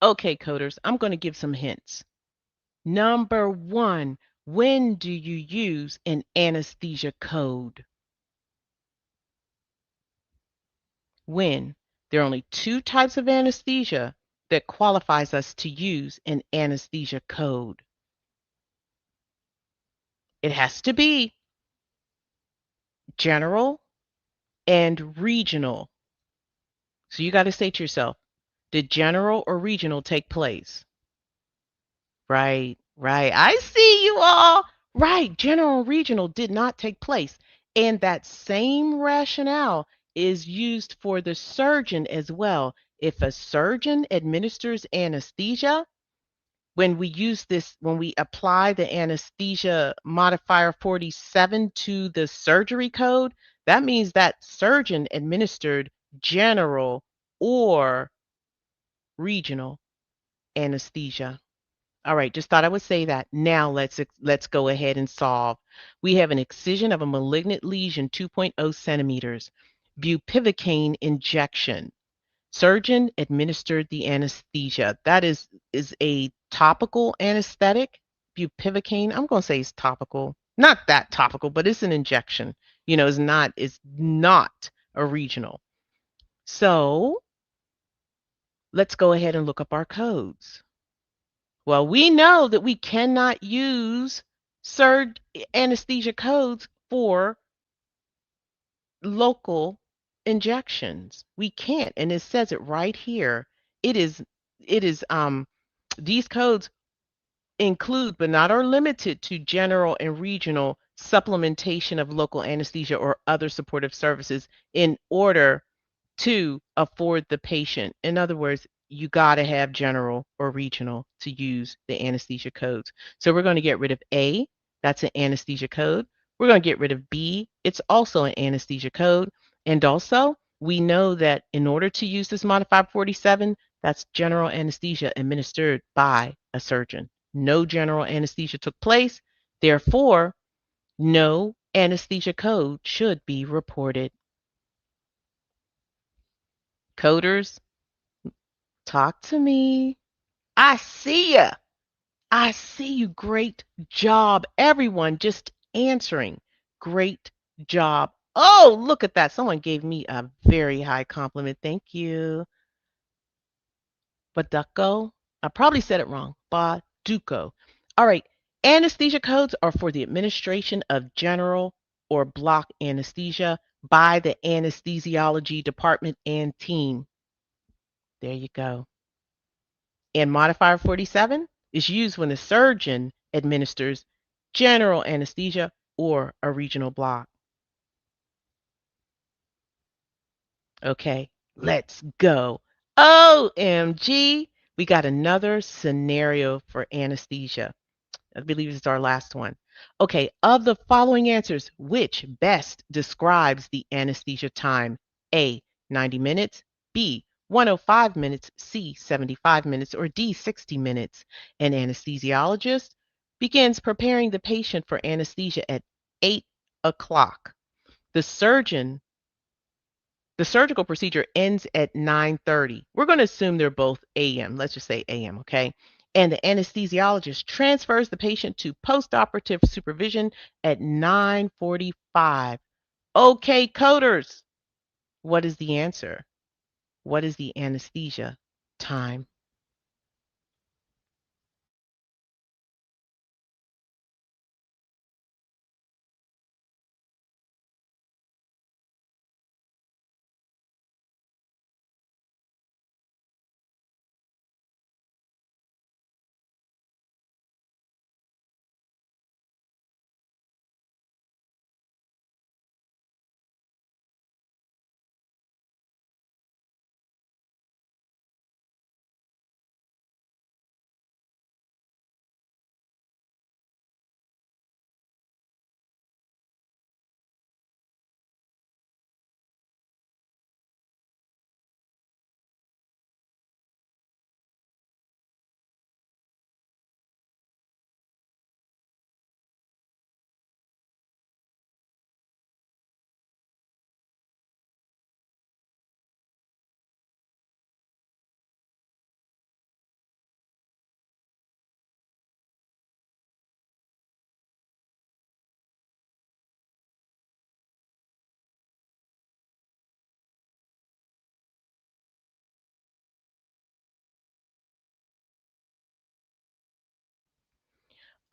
Okay, coders, I'm going to give some hints. Number one, when do you use an anesthesia code? When? There are only two types of anesthesia that qualifies us to use an anesthesia code. It has to be general and regional. So you got to say to yourself, did general or regional take place? Right, right. I see you all. Right, general and regional did not take place. And that same rationale is used for the surgeon as well. If a surgeon administers anesthesia, when we apply the anesthesia modifier 47 to the surgery code, that means that surgeon administered general or regional anesthesia. All right, just thought I would say that. Now let's go ahead and solve. We have an excision of a malignant lesion, 2.0 centimeters. Bupivacaine injection. Surgeon administered the anesthesia. That is a topical anesthetic. Bupivacaine, I'm going to say it's topical. Not that topical, but it's an injection. It's not a regional. So let's go ahead and look up our codes. Well, we know that we cannot use surge anesthesia codes for local injections. We can't, and it says it right here. It is these codes include but not are limited to general and regional supplementation of local anesthesia or other supportive services in order to afford the patient. In other words, you got to have general or regional to use the anesthesia codes. So we're going to get rid of A, that's an anesthesia code. We're going to get rid of B, it's also an anesthesia code. And also, we know that in order to use this modified 47, that's general anesthesia administered by a surgeon. No general anesthesia took place, therefore, no anesthesia code should be reported. Coders, talk to me. I see ya. I see you. Great job. Everyone just answering. Great job. Oh, look at that. Someone gave me a very high compliment. Thank you. Baduco. I probably said it wrong. Baduco. All right. Anesthesia codes are for the administration of general or block anesthesia by the anesthesiology department and team. There you go. And modifier 47 is used when the surgeon administers general anesthesia or a regional block. Okay, let's go. OMG, we got another scenario for anesthesia. I believe this is our last one. Okay, of the following answers, which best describes the anesthesia time? A, 90 minutes, B, 105 minutes, C, 75 minutes, or D, 60 minutes. An anesthesiologist begins preparing the patient for anesthesia at 8 o'clock. The surgeon The surgical procedure ends at 9:30. We're going to assume they're both a.m. Let's just say a.m., okay? And the anesthesiologist transfers the patient to postoperative supervision at 9:45. Okay, coders, what is the answer? What is the anesthesia time?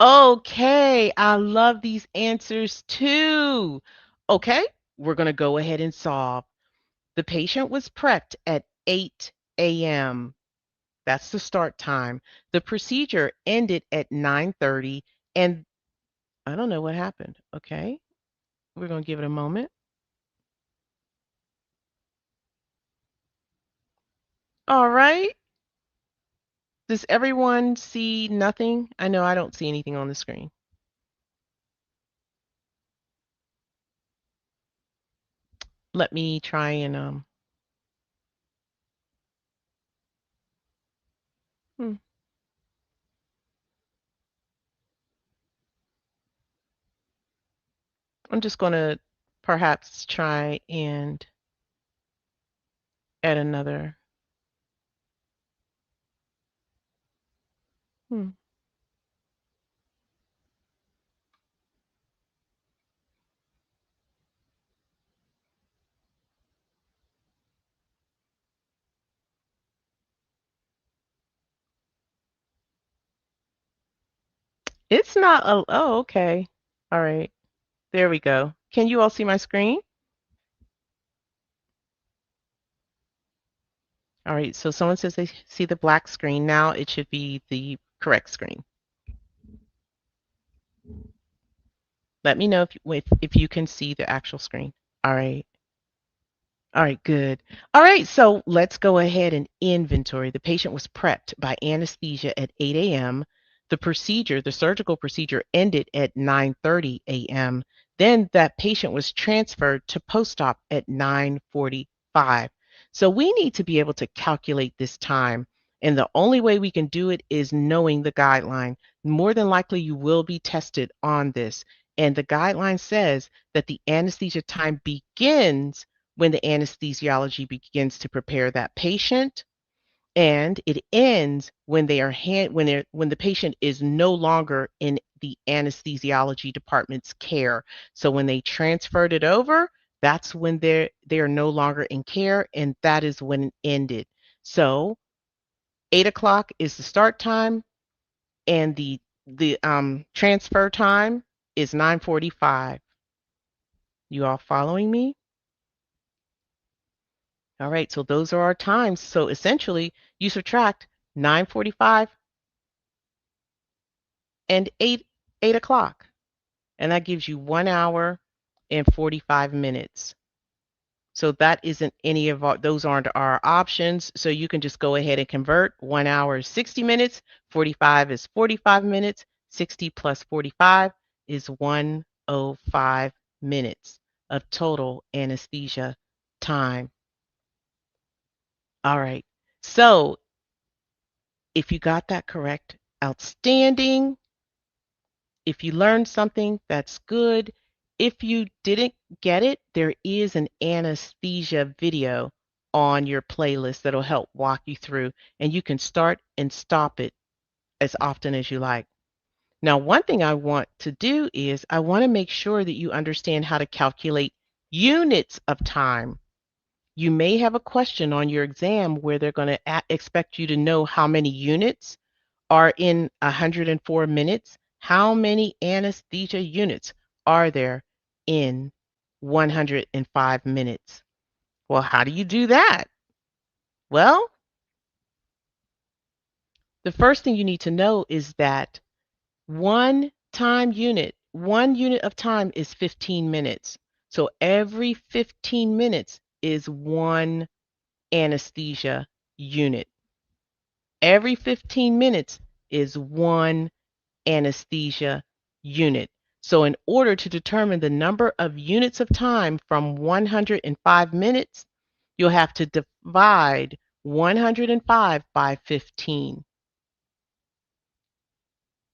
Okay, I love these answers too. Okay, we're going to go ahead and solve. The patient was prepped at 8 a.m. That's the start time. The procedure ended at 9:30 and I don't know what happened. Okay, we're going to give it a moment. All right. Does everyone see nothing? I know I don't see anything on the screen. Let me try and hmm, I'm just going to perhaps try and add another. Hmm. It's not a, oh, okay. All right. There we go. Can you all see my screen? All right. So someone says they see the black screen. Now it should be the correct screen. Let me know if you can see the actual screen. All right. All right, good. All right, so let's go ahead and inventory. The patient was prepped by anesthesia at 8 a.m. The procedure, the surgical procedure ended at 9:30 a.m. Then that patient was transferred to post-op at 9:45. So we need to be able to calculate this time. And the only way we can do it is knowing the guideline. More than likely, you will be tested on this. And the guideline says that the anesthesia time begins when the anesthesiology begins to prepare that patient and it ends when they are when the patient is no longer in the anesthesiology department's care. So when they transferred it over, that's when they're no longer in care and that is when it ended. So 8 o'clock is the start time and the transfer time is 9:45. You all following me? All right, so those are our times. So essentially, you subtract 9:45 and 8 o'clock, and that gives you 1 hour and 45 minutes. So that isn't any of those aren't our options. So you can just go ahead and convert. 1 hour is 60 minutes, 45 is 45 minutes, 60 plus 45 is 105 minutes of total anesthesia time. All right. So if you got that correct, outstanding. If you learned something, that's good. If you didn't get it, there is an anesthesia video on your playlist that'll help walk you through, and you can start and stop it as often as you like. Now, one thing I want to do is I want to make sure that you understand how to calculate units of time. You may have a question on your exam where they're going to expect you to know how many units are in 104 minutes. How many anesthesia units are there in 105 minutes? Well, how do you do that? Well, the first thing you need to know is that one unit of time is 15 minutes. So every 15 minutes is one anesthesia unit. Every 15 minutes is one anesthesia unit. So in order to determine the number of units of time from 105 minutes, you'll have to divide 105 by 15.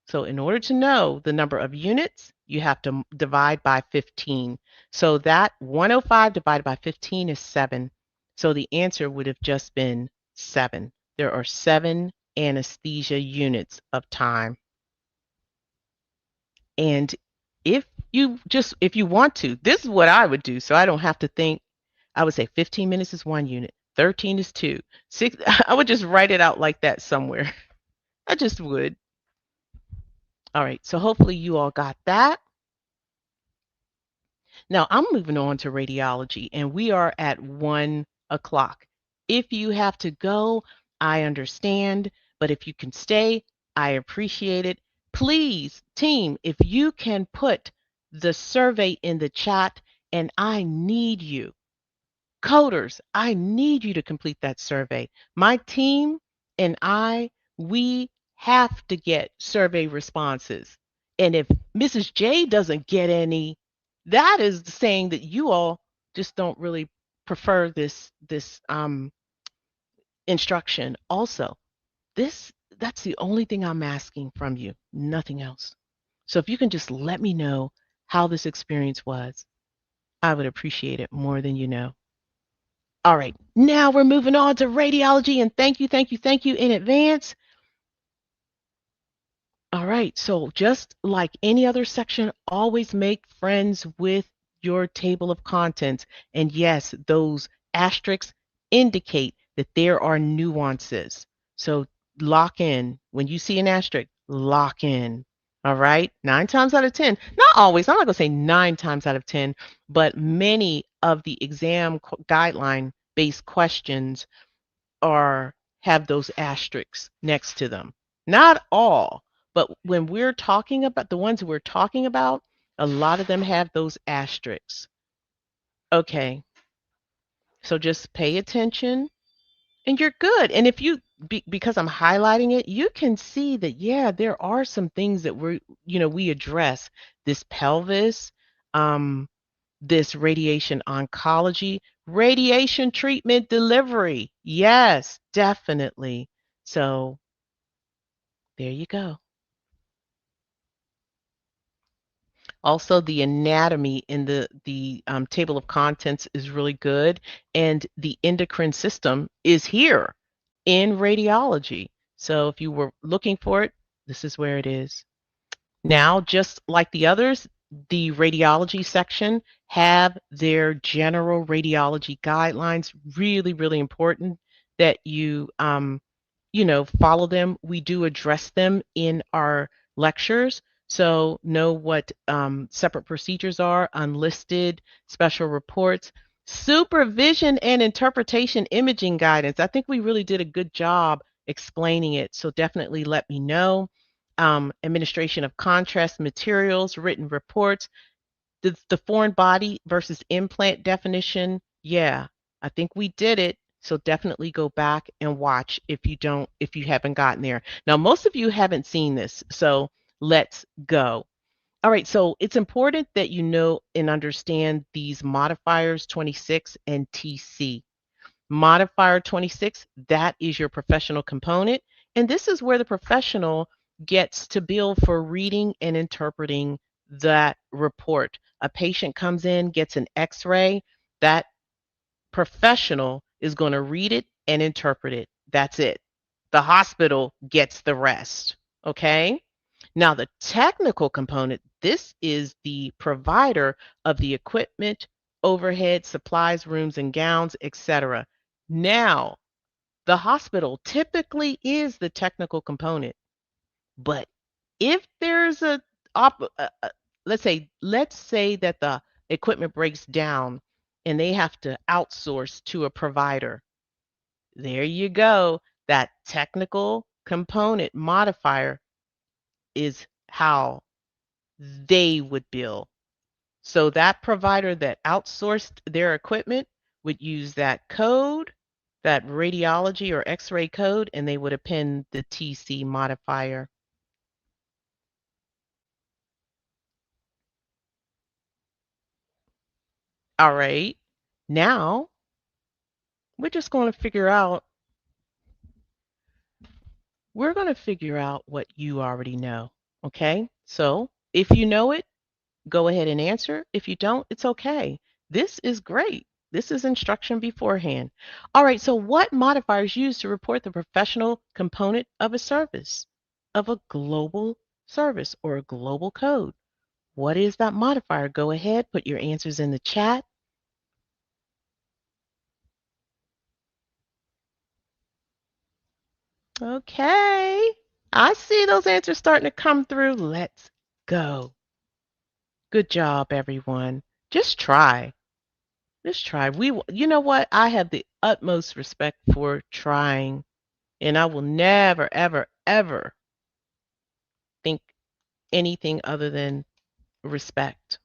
So in order to know the number of units, you have to divide by 15. So that 105 divided by 15 is 7. So the answer would have just been 7. There are 7 anesthesia units of time. And if you want to, this is what I would do so I don't have to think. I would say 15 minutes is 1 unit, 13 is 2, 6 I would just write it out like that somewhere. I just would. All right, so hopefully you all got that. Now I'm moving on to radiology, and we are at 1 o'clock. If you have to go, I understand, but if you can stay, I appreciate it. Please, team, if you can put the survey in the chat, and I need you. Coders, I need you to complete that survey. My team and we have to get survey responses. And if Mrs. J doesn't get any, that is saying that you all just don't really prefer this instruction. Also, that's the only thing I'm asking from you, nothing else. So if you can just let me know how this experience was, I would appreciate it more than you know. All right, now we're moving on to radiology, and thank you in advance. All right, so just like any other section, always make friends with your table of contents. And yes, those asterisks indicate that there are nuances. So lock in. When you see an asterisk, lock in. All right, 9 times out of 10, not always, I'm not going to say 9 times out of 10, but many of the exam guideline based questions have those asterisks next to them. Not all, but when we're talking about the ones we're talking about, a lot of them have those asterisks. Okay, so just pay attention and you're good. And if you, because I'm highlighting it, you can see that, yeah, there are some things that we address. This pelvis, this radiation oncology, radiation treatment delivery. Yes, definitely. So there you go. Also, the anatomy in the table of contents is really good, and the endocrine system is here in radiology. So if you were looking for it, this is where it is. Now, just like the others, the radiology section have their general radiology guidelines. Really, really important that you follow them. We do address them in our lectures. So know what separate procedures are, unlisted, special reports, supervision and interpretation imaging guidance. I think we really did a good job explaining it. So definitely let me know. Administration of contrast materials, written reports, the foreign body versus implant definition. Yeah, I think we did it. So definitely go back and watch if you haven't gotten there. Now, most of you haven't seen this, so let's go. All right, so it's important that you know and understand these modifiers 26 and TC. Modifier 26, that is your professional component. And this is where the professional gets to bill for reading and interpreting that report. A patient comes in, gets an x-ray, that professional is going to read it and interpret it. That's it. The hospital gets the rest. Okay? Now, the technical component, this is the provider of the equipment, overhead, supplies, rooms and gowns, etc. Now, the hospital typically is the technical component, but if there's let's say that the equipment breaks down and they have to outsource to a provider, there you go. That technical component modifier is how they would bill. So that provider that outsourced their equipment would use that code, that radiology or x-ray code, and they would append the TC modifier. All right. Now, we're just going to figure out what you already know. Okay? So, if you know it, go ahead and answer. If you don't, it's okay. This is great. This is instruction beforehand. All right, so what modifiers used to report the professional component of a service, of a global service or a global code? What is that modifier? Go ahead, put your answers in the chat. Okay. I see those answers starting to come through. Let's go. Good job, everyone. Just try. Just try. You know what? I have the utmost respect for trying, and I will never, ever, ever think anything other than respect.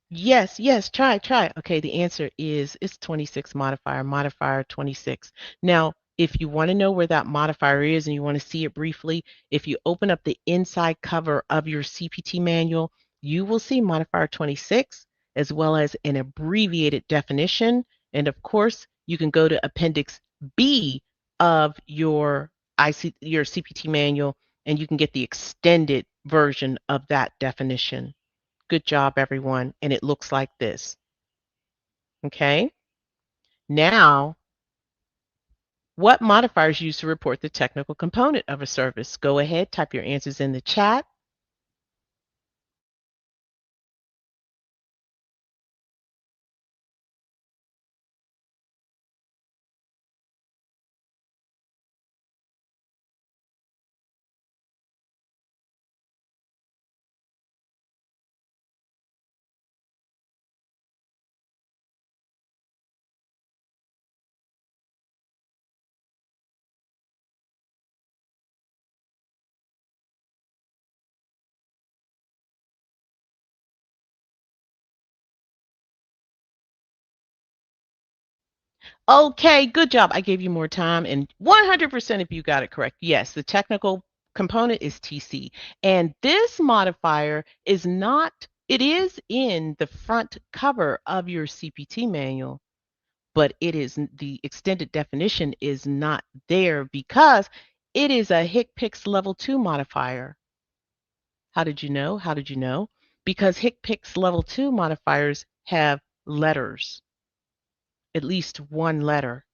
Yes, yes, try. Okay, the answer is it's 26 modifier 26. Now, if you want to know where that modifier is and you want to see it briefly, if you open up the inside cover of your CPT manual, you will see modifier 26 as well as an abbreviated definition. And of course, you can go to Appendix B of your CPT manual and you can get the extended version of that definition. Good job, everyone. And it looks like this. Okay. Now, what modifiers used to report the technical component of a service? Go ahead, type your answers in the chat. Okay, good job. I gave you more time, and 100% of you got it correct. Yes, the technical component is TC. And this modifier is not, it is in the front cover of your CPT manual, but it is the extended definition is not there because it is a HCPCS level 2 modifier. How did you know? How did you know? Because HCPCS level 2 modifiers have letters, at least one letter.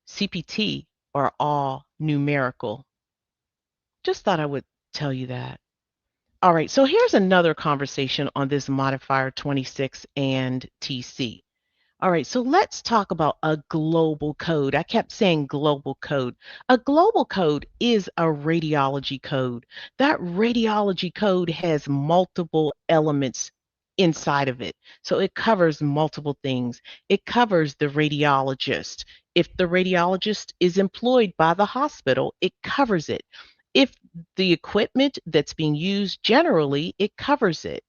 CPT are all numerical. Just thought I would tell you that. All right, so here's another conversation on this modifier 26 and TC. All right, so let's talk about a global code. I kept saying global code. A global code is a radiology code. That radiology code has multiple elements inside of it. So it covers multiple things. It covers the radiologist. If the radiologist is employed by the hospital, it covers it. If the equipment that's being used generally, it covers it.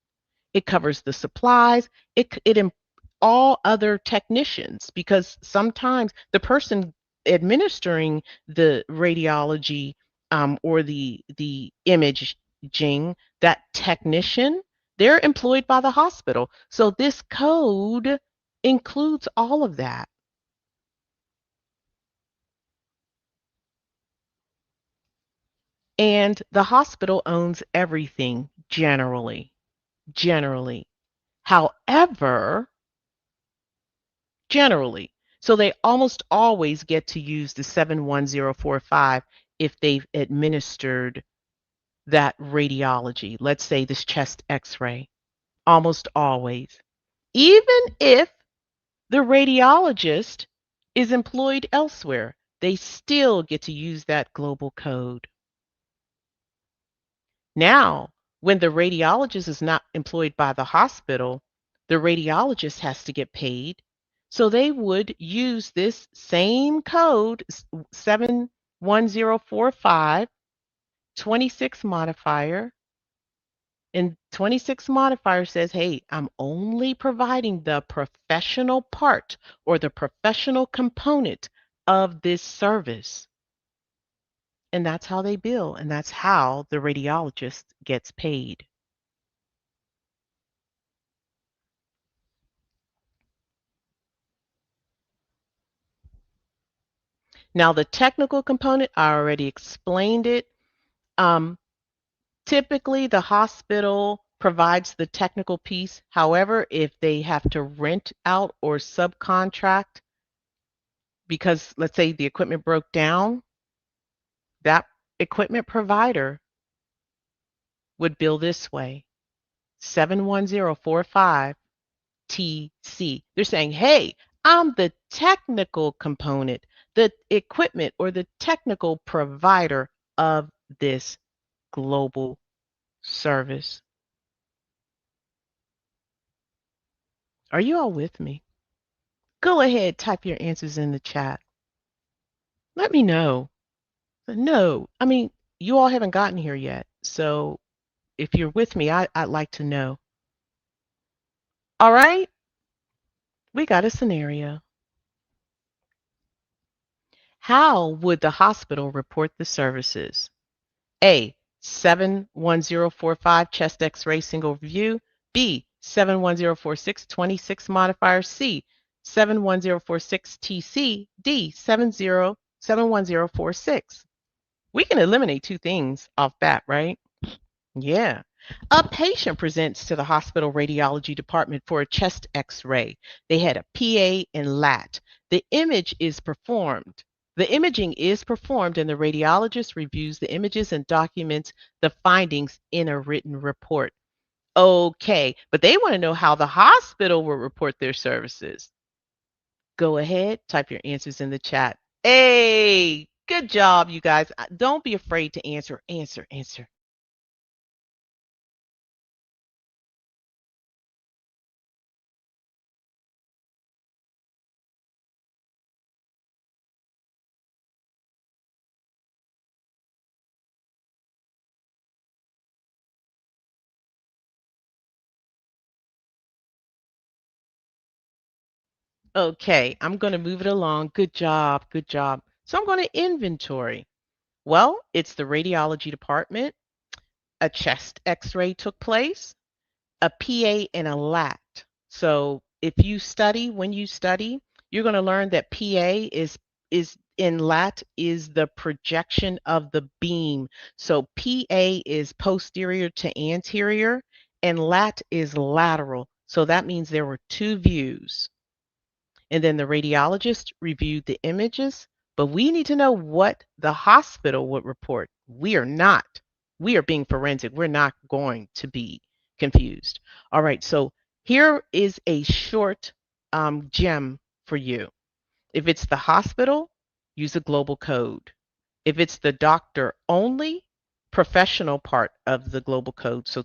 It covers the supplies. It all other technicians because sometimes the person administering the radiology or the imaging, that technician, they're employed by the hospital. So this code includes all of that. And the hospital owns everything generally. generally. However, generally, so they almost always get to use the 71045 if they've administered that radiology. Let's say this chest x ray. Almost always. Even if the radiologist is employed elsewhere, they still get to use that global code. Now, when the radiologist is not employed by the hospital, the radiologist has to get paid. So they would use this same code, 71045, 26 modifier. And 26 modifier says, hey, I'm only providing the professional part or the professional component of this service. And that's how they bill, and that's how the radiologist gets paid. Now, the technical component, I already explained it. Um, Typically, the hospital provides the technical piece. However, if they have to rent out or subcontract, because let's say the equipment broke down, that equipment provider would bill this way, 71045 TC. They're saying, hey, I'm the technical component, the equipment or the technical provider of this global service. Are you all with me? Go ahead, type your answers in the chat. Let me know. No, I mean, you all haven't gotten here yet. So if you're with me, I'd like to know. All right, we got a scenario. How would the hospital report the services? A, 71045 chest x-ray single view. B, 71046 26 modifier. C, 71046 TC. D, 71046. We can eliminate two things off bat, right? Yeah. A patient presents to the hospital radiology department for a chest x-ray. They had a PA and LAT. The image is performed. The imaging is performed and the radiologist reviews the images and documents the findings in a written report. Okay, but they want to know how the hospital will report their services. Go ahead, type your answers in the chat. Hey, good job, you guys. Don't be afraid to answer, answer, answer. Okay, I'm going to move it along. Good job. Good job. So I'm going to inventory. Well, it's the radiology department. A chest x-ray took place, a PA and a LAT. So if you study, when you study, you're going to learn that PA is in LAT is the projection of the beam. So PA is posterior to anterior and LAT is lateral. So that means there were two views. And then the radiologist reviewed the images, but we need to know what the hospital would report. We are not. We are being forensic. We're not going to be confused. All right, so here is a short gem for you. If it's the hospital, use a global code. If it's the doctor only, professional part of the global code, so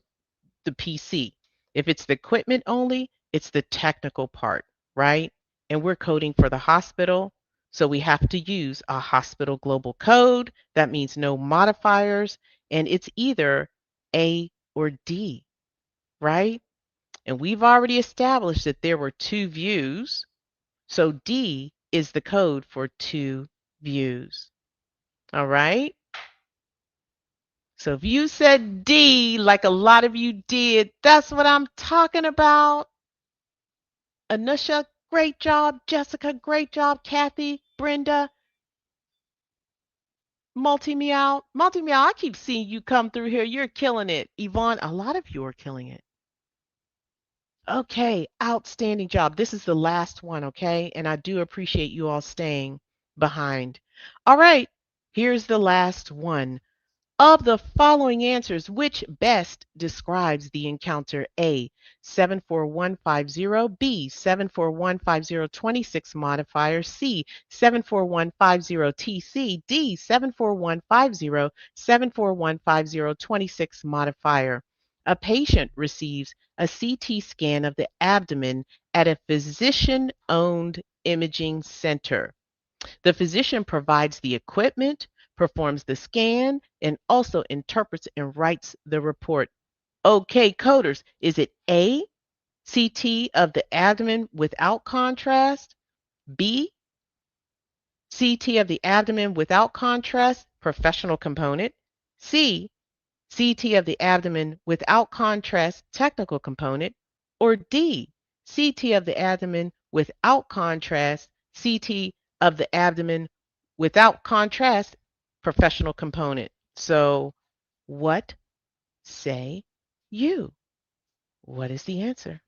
the PC. If it's the equipment only, it's the technical part, right? And we're coding for the hospital. So we have to use a hospital global code. That means no modifiers. And it's either A or D, right? And we've already established that there were two views. So D is the code for two views. All right? So if you said D, like a lot of you did, that's what I'm talking about. Anusha, great job. Jessica, great job. Kathy, Brenda, Multi-Meow. Multi-Meow, I keep seeing you come through here. You're killing it. Yvonne, a lot of you are killing it. Okay, outstanding job. This is the last one, okay? And I do appreciate you all staying behind. All right, here's the last one. Of the following answers, which best describes the encounter? A, 74150, B, 7415026 modifier, C, 74150TC, D, 74150 7415026 modifier. A patient receives a CT scan of the abdomen at a physician owned imaging center. The physician provides the equipment, performs the scan, and also interprets and writes the report. Okay, coders, is it A, CT of the abdomen without contrast, B, CT of the abdomen without contrast, professional component, C, CT of the abdomen without contrast, technical component, or D, CT of the abdomen without contrast, CT of the abdomen without contrast, professional component? So, what say you? What is the answer?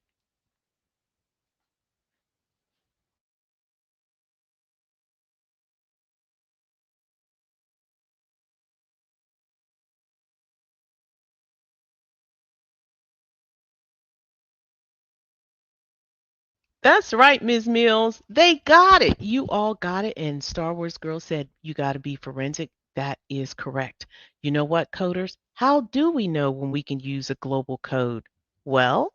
That's right, Ms. Mills. They got it. You all got it. And Star Wars Girl said you got to be forensic. That is correct. You know what, coders? How do we know when we can use a global code? Well,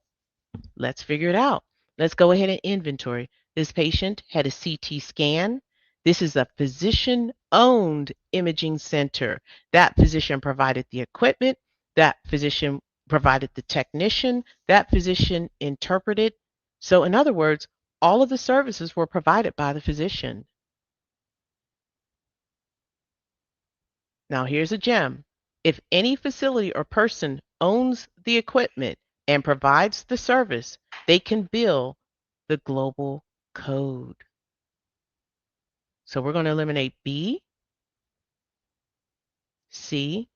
let's figure it out. Let's go ahead and inventory. This patient had a CT scan. This is a physician owned imaging center. That physician provided the equipment. That physician provided the technician. That physician interpreted. So, in other words, all of the services were provided by the physician. Now, here's a gem. If any facility or person owns the equipment and provides the service, they can bill the global code. So we're going to eliminate B, C,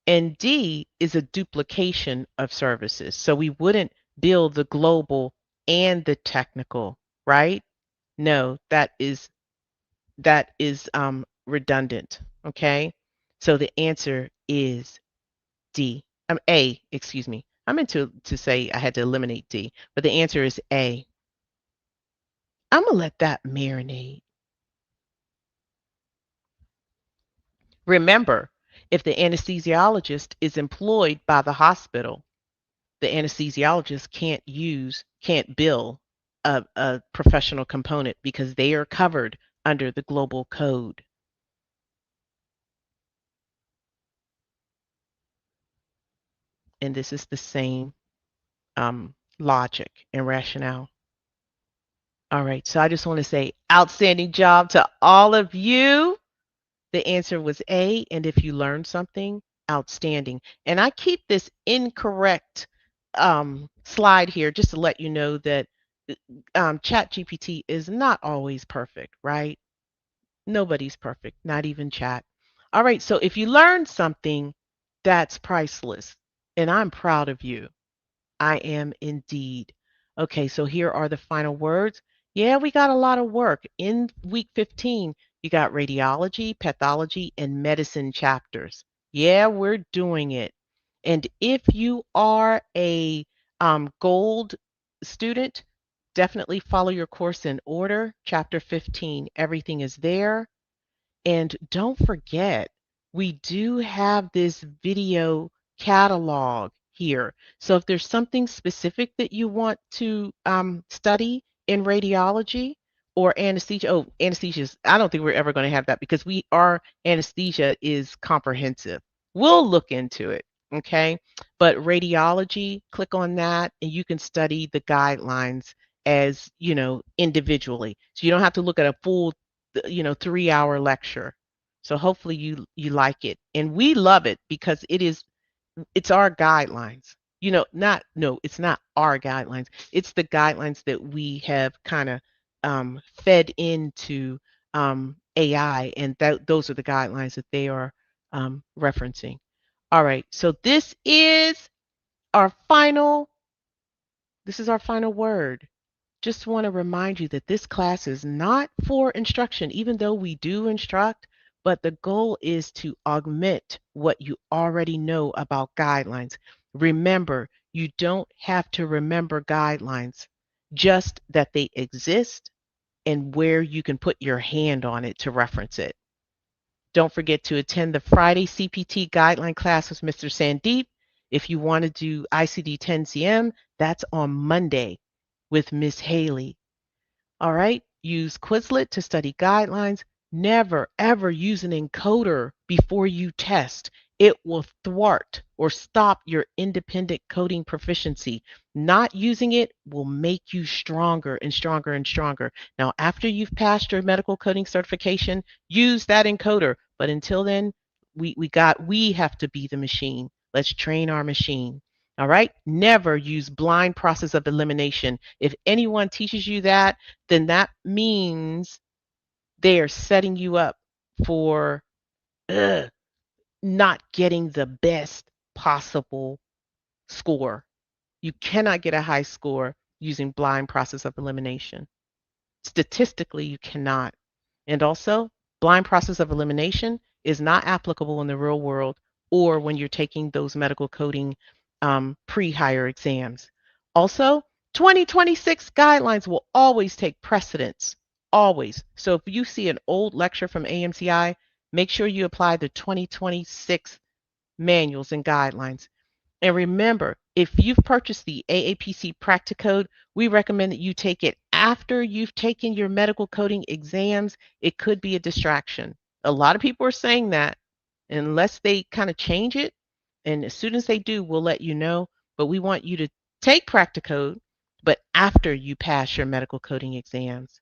and D is a duplication of services. So we wouldn't bill the global and the technical, right? No, that is redundant. Okay. So the answer is D. A, excuse me. I meant to say I had to eliminate D, but the answer is A. I'm gonna let that marinate. Remember, if the anesthesiologist is employed by the hospital, the anesthesiologist can't bill a professional component because they are covered under the global code. And this is the same logic and rationale. All right, so I just want to say outstanding job to all of you. The answer was A, and if you learned something, outstanding. And I keep this incorrect slide here just to let you know that ChatGPT is not always perfect, right? Nobody's perfect, not even Chat. All right, so if you learned something, that's priceless, and I'm proud of you. I am indeed. Okay, so here are the final words. Yeah, we got a lot of work. In week 15, you got radiology, pathology, and medicine chapters. Yeah, we're doing it. And if you are a gold student, definitely follow your course in order. Chapter 15, everything is there. And don't forget, we do have this video catalog here. So if there's something specific that you want to study in radiology or anesthesia, oh, anesthesia, I don't think we're ever going to have that because our anesthesia is comprehensive. We'll look into it. Okay. But radiology, click on that and you can study the guidelines as, individually. So you don't have to look at a full 3-hour lecture. So hopefully you like it. And we love it because it's our guidelines. Not no, it's not our guidelines. It's the guidelines that we have kind of fed into AI, and those are the guidelines that they are referencing. All right, so this is our final This is our final word. Just want to remind you that this class is not for instruction, even though we do instruct, but the goal is to augment what you already know about guidelines. Remember, you don't have to remember guidelines, just that they exist and where you can put your hand on it to reference it. Don't forget to attend the Friday CPT guideline class with Mr. Sandeep. If you want to do ICD 10CM, that's on Monday with Miss Haley. All right. Use Quizlet to study guidelines. Never, ever use an encoder before you test. It will thwart or stop your independent coding proficiency. Not using it will make you stronger and stronger and stronger. Now, after you've passed your medical coding certification, use that encoder. But until then, we have to be the machine. Let's train our machine. All right. Never use blind process of elimination. If anyone teaches you that, then that means they are setting you up for ugh, not getting the best possible score. You cannot get a high score using blind process of elimination. Statistically, you cannot. And also, blind process of elimination is not applicable in the real world or when you're taking those medical coding pre-hire exams. Also, 2026 guidelines will always take precedence, always. So if you see an old lecture from AMCI, make sure you apply the 2026 manuals and guidelines. And remember, if you've purchased the AAPC Practicode, we recommend that you take it after you've taken your medical coding exams. It could be a distraction. A lot of people are saying that unless they kind of change it. And as soon as they do, we'll let you know. But we want you to take Practicode, but after you pass your medical coding exams.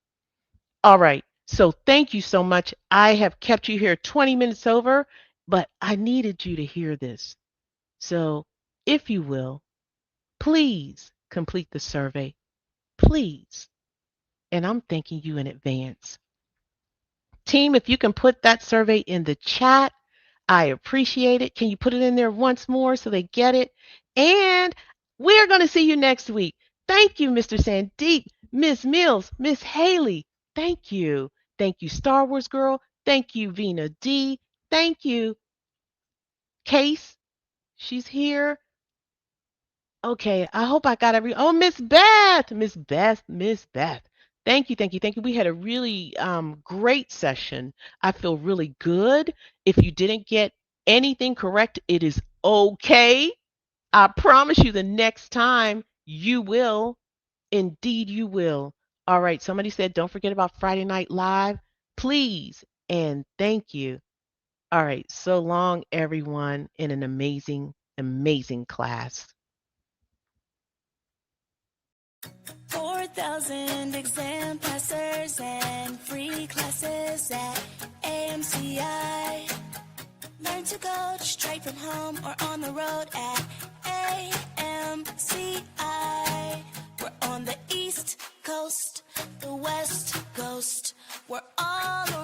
All right. So thank you so much. I have kept you here 20 minutes over, but I needed you to hear this. So if you will, please complete the survey. Please. And I'm thanking you in advance. Team, if you can put that survey in the chat, I appreciate it. Can you put it in there once more so they get it? And we're going to see you next week. Thank you, Mr. Sandeep, Miss Mills, Miss Haley. Thank you. Thank you, Star Wars Girl. Thank you, Vina D. Thank you, Case. She's here. Okay, I hope I got every. Oh, Miss Beth, Miss Beth, Miss Beth. Thank you, thank you, thank you. We had a really great session. I feel really good. If you didn't get anything correct, it is okay. I promise you the next time you will. Indeed, you will. All right, somebody said don't forget about Friday Night Live. Please and thank you. All right, so long, everyone, in an amazing, amazing class. 4,000 exam passers and free classes at AMCI. Learn to code straight from home or on the road at AMCI. We're on the East Coast, the West Coast. We're all